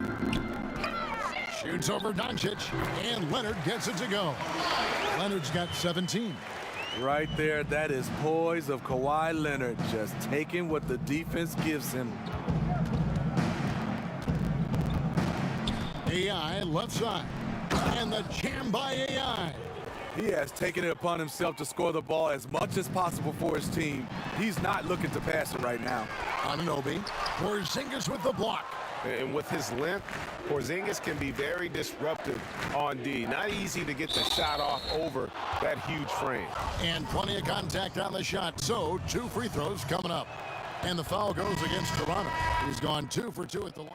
Speaker 5: Shoots over Doncic, and Leonard gets it to go. Leonard's got 17.
Speaker 10: Right there, that is poise of Kawhi Leonard, just taking what the defense gives him.
Speaker 5: AI left side, and the jam by AI.
Speaker 10: He has taken it upon himself to score the ball as much as possible for his team. He's not looking to pass it right now.
Speaker 5: Anunoby, Porzingis with the block.
Speaker 6: And with his length, Porzingis can be very disruptive on D. Not easy to get the shot off over that huge frame.
Speaker 5: And plenty of contact on the shot, so 2 free throws coming up. And the foul goes against Toronto. He's gone 2 for 2 at the line.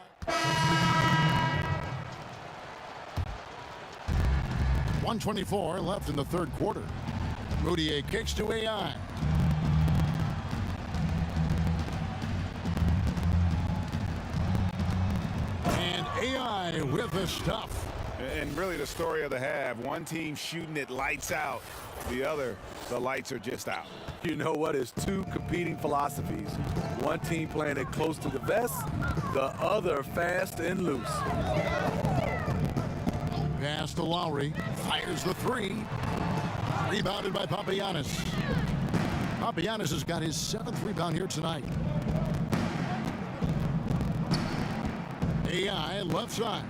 Speaker 5: 1:24 left in the 3rd quarter. Moutier kicks to AI. And AI with the stuff.
Speaker 6: And really the story of the half. One team shooting it lights out. The other, the lights are just out.
Speaker 10: You know what? It's 2 competing philosophies. One team playing it close to the vest, the other fast and loose.
Speaker 5: Pass to Lowry. Fires the 3. Rebounded by Papagiannis. Papagiannis has got his 7th rebound here tonight. AI left side.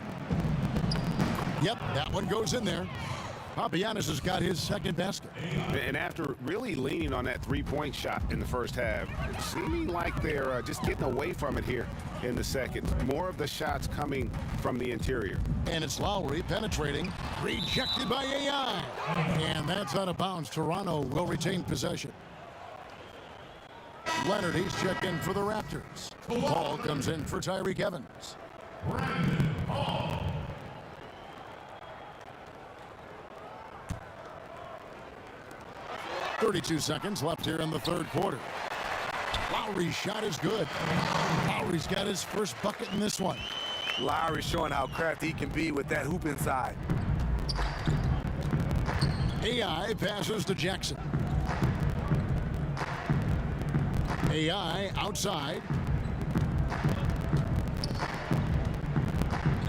Speaker 5: Yep, that one goes in there. Papagiannis has got his second basket.
Speaker 6: And after really leaning on that three-point shot in the first half, seeming like they're just getting away from it here in the second. More of the shots coming from the interior.
Speaker 5: And it's Lowry penetrating, rejected by AI. And that's out of bounds. Toronto will retain possession. Leonard, he's checked in for the Raptors. Ball comes in for Tyreek Evans. 32 seconds left here in the third quarter. Lowry's shot is good. Lowry's got his first bucket in this one.
Speaker 10: Lowry's showing how crafty he can be with that hoop inside.
Speaker 5: AI passes to Jackson. AI outside.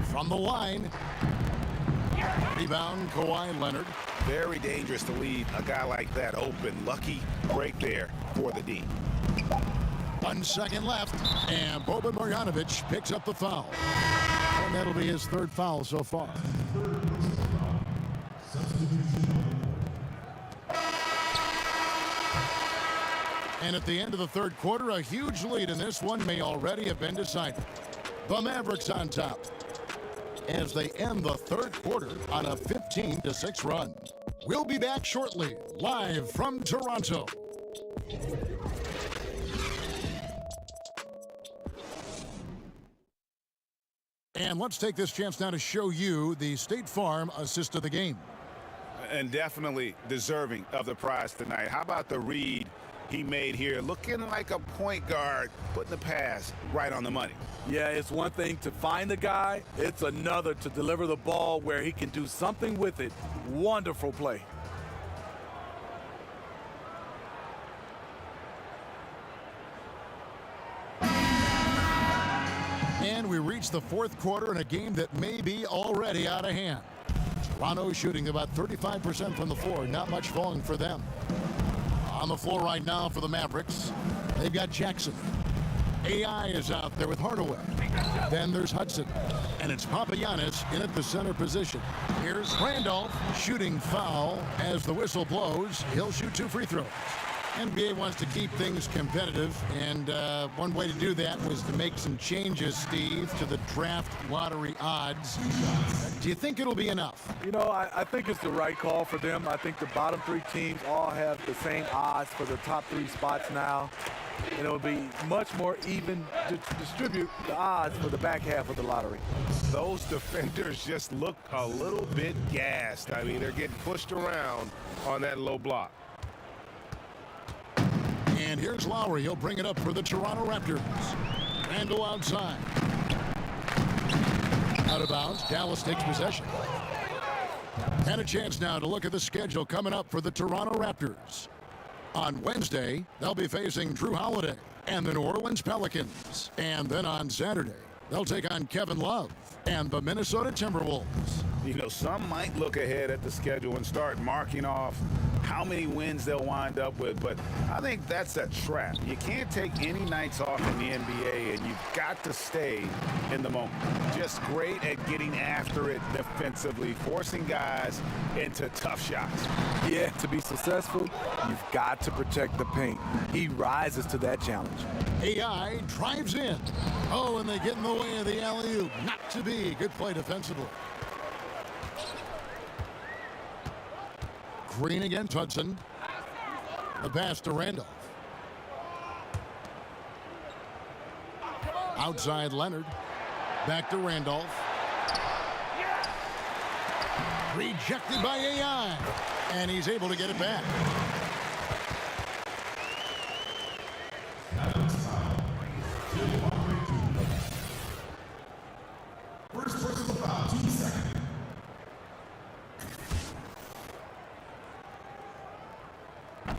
Speaker 5: From the line. Rebound, Kawhi Leonard.
Speaker 6: Very dangerous to leave a guy like that open. Lucky break there for the D.
Speaker 5: 1 second left, and Boban Marjanovic picks up the foul. And that'll be his third foul so far. And at the end of the third quarter, a huge lead in this one may already have been decided. The Mavericks on top as they end the third quarter on a 15-6 run. We'll be back shortly, live from Toronto. And let's take this chance now to show you the State Farm assist of the game.
Speaker 6: And definitely deserving of the prize tonight. How about the read he made here? Looking like a point guard, putting the pass right on the money.
Speaker 10: Yeah, it's one thing to find the guy. It's another to deliver the ball where he can do something with it. Wonderful play.
Speaker 5: And we reach the fourth quarter in a game that may be already out of hand. Toronto shooting about 35% from the floor. Not much falling for them. On the floor right now for the Mavericks, they've got Jackson. AI is out there with Hardaway. Then there's Hudson. And it's Papagiannis in at the center position. Here's Randolph shooting foul as the whistle blows. He'll shoot 2 free throws. NBA wants to keep things competitive, and one way to do that was to make some changes, Steve, to the draft lottery odds. Do you think it'll be enough?
Speaker 10: You know, I think it's the right call for them. I think the bottom 3 teams all have the same odds for the top 3 spots now. And it'll be much more even to distribute the odds for the back half of the lottery.
Speaker 6: Those defenders just look a little bit gassed. I mean, they're getting pushed around on that low block.
Speaker 5: And here's Lowry. He'll bring it up for the Toronto Raptors. Randall outside. Out of bounds. Dallas takes possession. And a chance now to look at the schedule coming up for the Toronto Raptors. On Wednesday, they'll be facing Drew Holiday and the New Orleans Pelicans. And then on Saturday, they'll take on Kevin Love and the Minnesota Timberwolves.
Speaker 6: You know, some might look ahead at the schedule and start marking off how many wins they'll wind up with, but I think that's a trap. You can't take any nights off in the NBA, and you've got to stay in the moment. Just great at getting after it defensively, forcing guys into tough shots.
Speaker 10: Yeah, to be successful, you've got to protect the paint. He rises to that challenge.
Speaker 5: AI drives in. Oh, and they get in the way of the alley-oop. Not to be. Good play defensively. Green against Hudson. The pass to Randolph. Outside Leonard. Back to Randolph. Rejected by AI. And he's able to get it back.
Speaker 11: First personal foul, 2 seconds.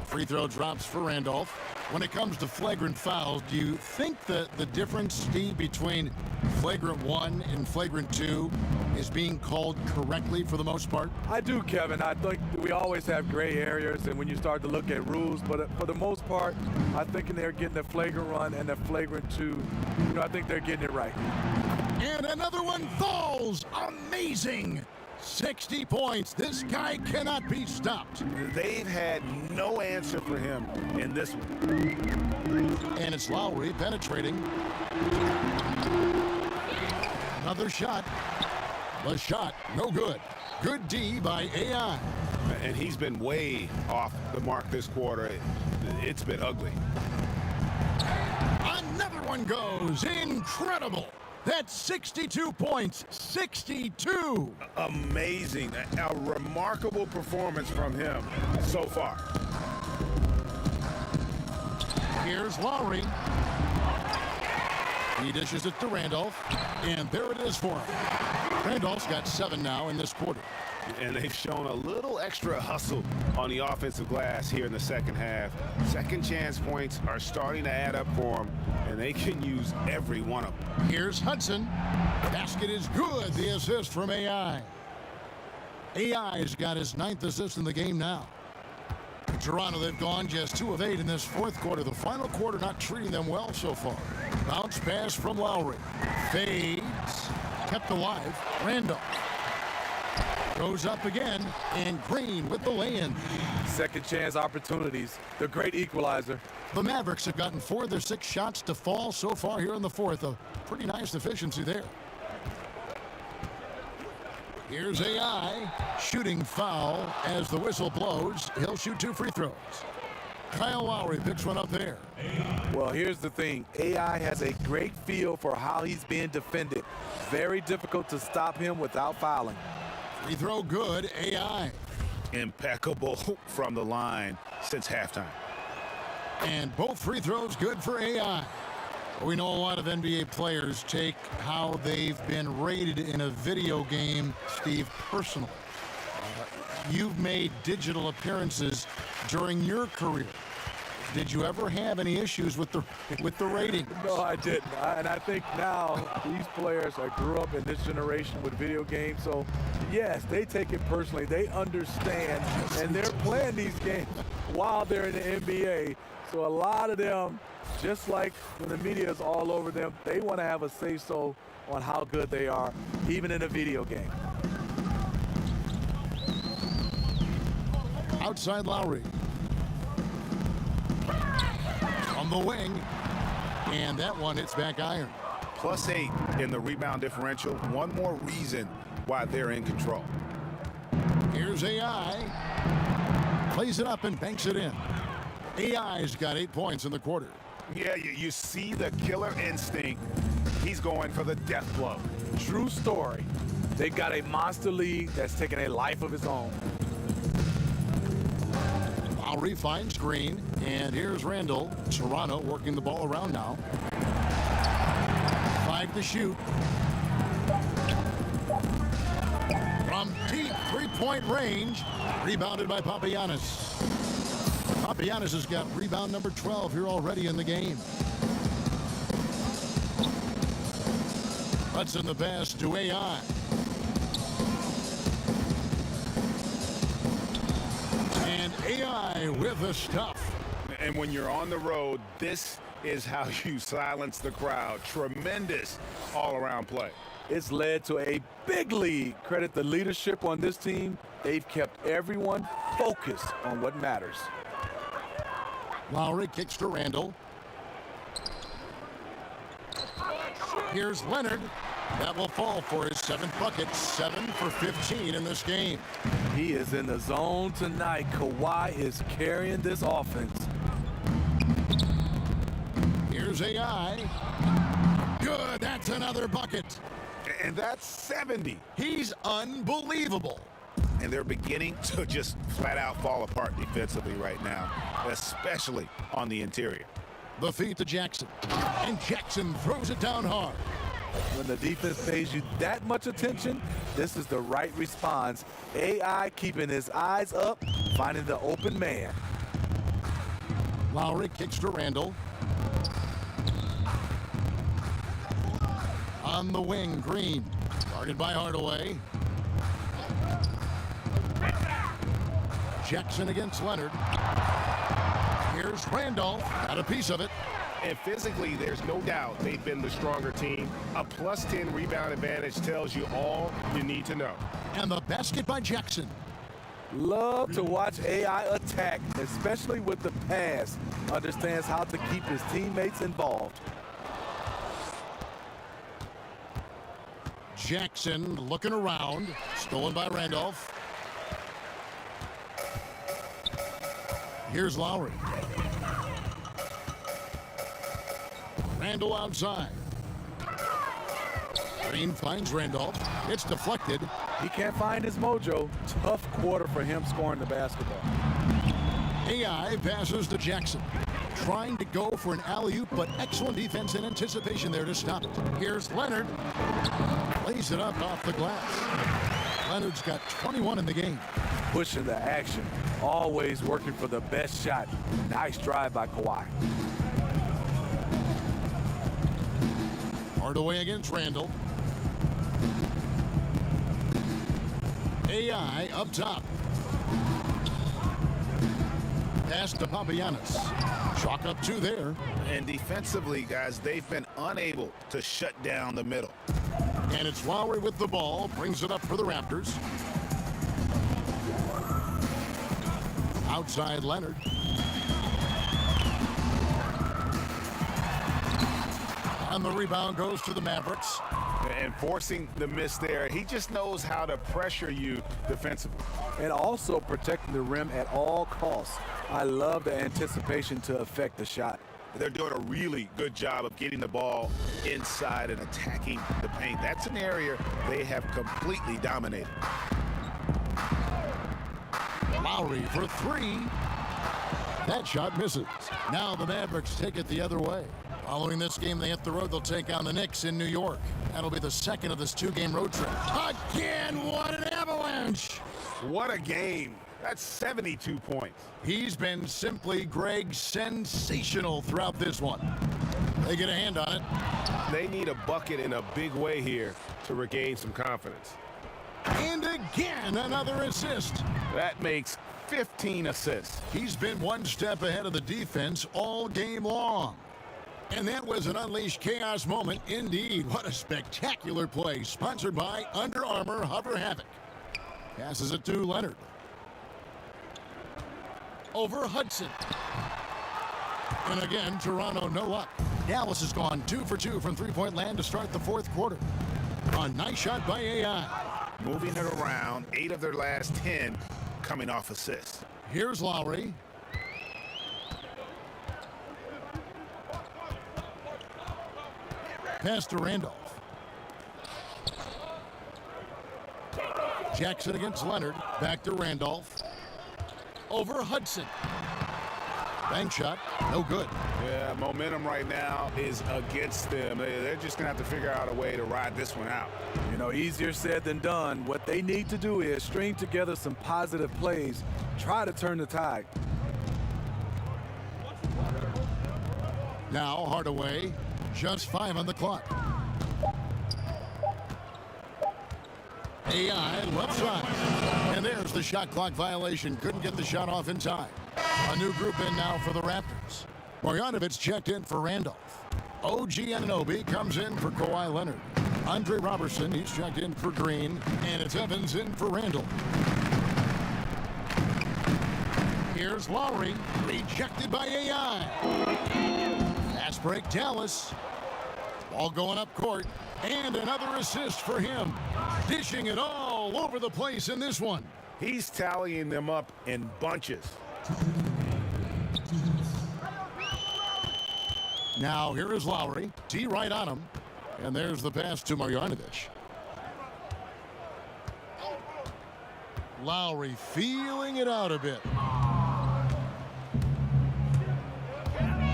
Speaker 5: Free throw drops for Randolph. When it comes to flagrant fouls, do you think that the difference, Steve, between flagrant 1 and flagrant 2 is being called correctly for the most part?
Speaker 10: I do, Kevin. I think we always have gray areas, and when you start to look at rules, but for the most part, I think they're getting the flagrant 1 and the flagrant 2. You know, I think they're getting it right.
Speaker 5: And another one falls. Amazing. 60 points. This guy cannot be stopped.
Speaker 6: They've had no answer for him in this one.
Speaker 5: And it's Lowry penetrating. Another shot. The shot, no good. Good D by AI.
Speaker 6: And he's been way off the mark this quarter. It's been ugly.
Speaker 5: Another one goes. Incredible. That's 62 points. 62.
Speaker 6: Amazing. A remarkable performance from him so far.
Speaker 5: Here's Lowry. He dishes it to Randolph. And there it is for him. Randolph's got 7 now in this quarter.
Speaker 6: And they've shown a little extra hustle on the offensive glass here in the second half. Second chance points are starting to add up for them, and they can use every one of them.
Speaker 5: Here's Hudson. Basket is good. The assist from AI. AI's got his 9th assist in the game now. In Toronto, they've gone just 2 of 8 in this fourth quarter. The final quarter not treating them well so far. Bounce pass from Lowry. Fades. Kept alive. Randolph. Goes up again, and Green with the lay-in.
Speaker 10: Second chance opportunities. The great equalizer.
Speaker 5: The Mavericks have gotten 4 of their 6 shots to fall so far here in the fourth. A pretty nice efficiency there. Here's AI. Shooting foul as the whistle blows. He'll shoot 2 free throws. Kyle Lowry picks one up there.
Speaker 10: Well, here's the thing. AI has a great feel for how he's being defended. Very difficult to stop him without fouling.
Speaker 5: Free throw good, AI.
Speaker 6: Impeccable from the line since halftime.
Speaker 5: And both free throws good for AI. We know a lot of NBA players take how they've been rated in a video game, Steve, personally. You've made digital appearances during your career. Did you ever have any issues with the rating?
Speaker 10: No, I didn't. And I think now these players grew up in this generation with video games. So, yes, they take it personally. They understand, and they're playing these games while they're in the NBA. So a lot of them, just like when the media is all over them, they want to have a say-so on how good they are, even in a video game.
Speaker 5: Outside Lowry. On the wing. And that one hits back iron.
Speaker 6: +8 in the rebound differential. One more reason why they're in control.
Speaker 5: Here's AI. Plays it up and banks it in. AI's got 8 points in the quarter.
Speaker 6: Yeah, you see the killer instinct. He's going for the death blow.
Speaker 10: True story. They've got a monster lead that's taking a life of its own.
Speaker 5: Lowry finds Green, and here's Randall. Toronto working the ball around now. 5 to shoot. From deep three-point range, rebounded by Papagiannis. Papagiannis has got rebound number 12 here already in the game. Hudson the pass to AI. And AI with the stuff.
Speaker 6: And when you're on the road, this is how you silence the crowd. Tremendous all-around play.
Speaker 10: It's led to a big lead. Credit the leadership on this team. They've kept everyone focused on what matters.
Speaker 5: Lowry kicks to Randall. Here's Leonard. That will fall for his 7th bucket. 7 for 15 in this game.
Speaker 10: He is in the zone tonight. Kawhi is carrying this offense.
Speaker 5: Here's AI. Good. That's another bucket.
Speaker 6: And that's 70.
Speaker 5: He's unbelievable.
Speaker 6: And they're beginning to just flat out fall apart defensively right now, especially on the interior.
Speaker 5: The feed to Jackson. And Jackson throws it down hard.
Speaker 10: When the defense pays you that much attention, this is the right response. AI keeping his eyes up, finding the open man.
Speaker 5: Lowry kicks to Randall. On the wing, Green. Guarded by Hardaway. Jackson against Leonard. Here's Randolph. Got a piece of it.
Speaker 6: And physically, there's no doubt they've been the stronger team. A plus 10 rebound advantage tells you all you need to know.
Speaker 5: And the basket by Jackson.
Speaker 10: Love to watch AI attack, especially with the pass. Understands how to keep his teammates involved.
Speaker 5: Jackson looking around. Stolen by Randolph. Here's Lowry. Randall outside. Green finds Randolph. It's deflected.
Speaker 10: He can't find his mojo. Tough quarter for him scoring the basketball.
Speaker 5: AI passes to Jackson. Trying to go for an alley-oop, but excellent defense and anticipation there to stop it. Here's Leonard. Lays it up off the glass. Leonard's got 21 in the game.
Speaker 10: Pushing the action. Always working for the best shot. Nice drive by Kawhi.
Speaker 5: Hardaway against Randall. AI up top. Pass to Papagiannis. Chalk up two there.
Speaker 9: And defensively, guys, they've been unable to shut down the middle.
Speaker 5: And it's Lowry with the ball. Brings it up for the Raptors. Outside Leonard. And the rebound goes to the Mavericks.
Speaker 6: And forcing the miss there, he just knows how to pressure you defensively.
Speaker 10: And also protecting the rim at all costs. I love the anticipation to affect the shot.
Speaker 9: They're doing a really good job of getting the ball inside and attacking the paint. That's an area they have completely dominated.
Speaker 5: Lowry for three. That shot misses. Now the Mavericks take it the other way. Following this game, they hit the road. They'll take on the Knicks in New York. That'll be the second of this two-game road trip. Again, what an avalanche!
Speaker 6: What a game. That's 72 points.
Speaker 5: He's been simply, Greg, sensational throughout this one. They get a hand on it.
Speaker 6: They need a bucket in a big way here to regain some confidence.
Speaker 5: And again, another assist.
Speaker 6: That makes 15 assists.
Speaker 5: He's been one step ahead of the defense all game long. And that was an unleashed chaos moment indeed. What a spectacular play. Sponsored by Under Armour Hover Havoc. Passes it to Leonard. Over Hudson. And again, Toronto no luck. Dallas has gone 2 for 2 from three-point land to start the fourth quarter. A nice shot by AI.
Speaker 9: Moving it around, 8 of their last 10 coming off assists.
Speaker 5: Here's Lowry. Pass to Randolph. Jackson against Leonard. Back to Randolph. Over Hudson. Bank shot. No good.
Speaker 6: Yeah, momentum right now is against them. They're just going to have to figure out a way to ride this one out.
Speaker 10: You know, easier said than done. What they need to do is string together some positive plays. Try to turn the tide.
Speaker 5: Now Hardaway. Just 5 on the clock. AI left side. And there's the shot clock violation. Couldn't get the shot off in time. A new group in now for the Raptors. Marjanovic checked in for Randolph. OG Anunoby comes in for Kawhi Leonard. Andre Robertson, he's checked in for Green. And it's Evans in for Randall. Here's Lowry. Rejected by AI. Fast break Dallas. Ball going up court. And another assist for him. Dishing it all over the place in this one.
Speaker 6: He's tallying them up in bunches.
Speaker 5: Now here is Lowry. T right on him. And there's the pass to Marjanovic. Lowry feeling it out a bit.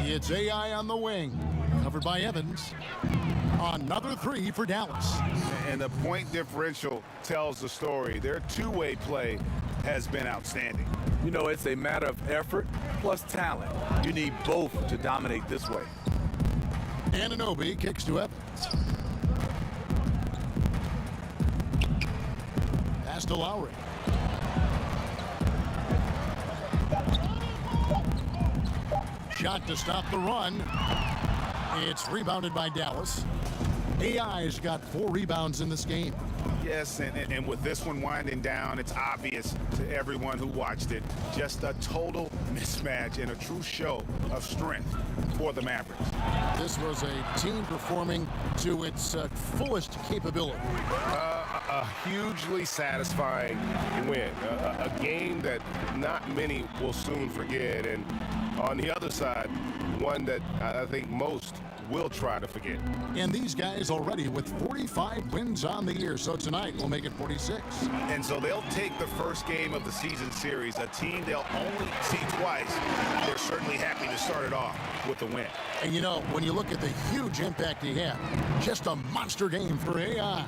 Speaker 5: It's AI on the wing. Covered by Evans. Another 3 for Dallas.
Speaker 6: And the point differential tells the story. Their two-way play has been outstanding.
Speaker 10: You know, it's a matter of effort plus talent. You need both to dominate this way.
Speaker 5: Anunoby kicks to Evans. Pass to Lowry. Shot to stop the run. It's rebounded by Dallas. AI's got 4 rebounds in this game.
Speaker 6: Yes, and with this one winding down, it's obvious to everyone who watched it. Just a total mismatch and a true show of strength for the Mavericks.
Speaker 5: This was a team performing to its fullest capability.
Speaker 6: A hugely satisfying win. A game that not many will soon forget. And on the other side, one that I think most will try to forget.
Speaker 5: And these guys already with 45 wins on the year, so tonight will make it 46.
Speaker 6: And so they'll take the first game of the season series, a team they'll only see twice. They're certainly happy to start it off with a win.
Speaker 5: And you know, when you look at the huge impact he had, just a monster game for AI.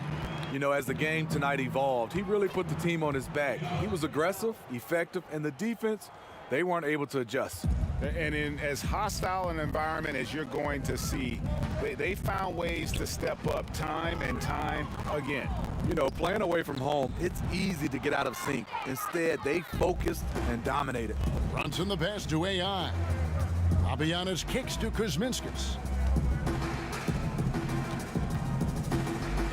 Speaker 10: You know, as the game tonight evolved, he really put the team on his back. He was aggressive, effective, and the defense, they weren't able to adjust.
Speaker 6: And in as hostile an environment as you're going to see, they found ways to step up time and time again.
Speaker 10: You know, playing away from home, it's easy to get out of sync. Instead, they focused and dominated.
Speaker 5: Runs in the pass to AI. Fabiana's kicks to Kuzminskis.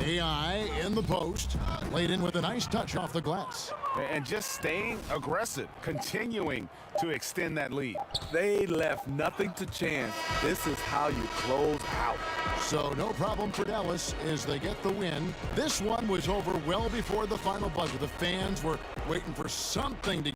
Speaker 5: AI in the post, laid in with a nice touch off the glass.
Speaker 6: And just staying aggressive, continuing to extend that lead.
Speaker 10: They left nothing to chance. This is how you close out.
Speaker 5: So no problem for Dallas as they get the win. This one was over well before the final buzzer. The fans were waiting for something to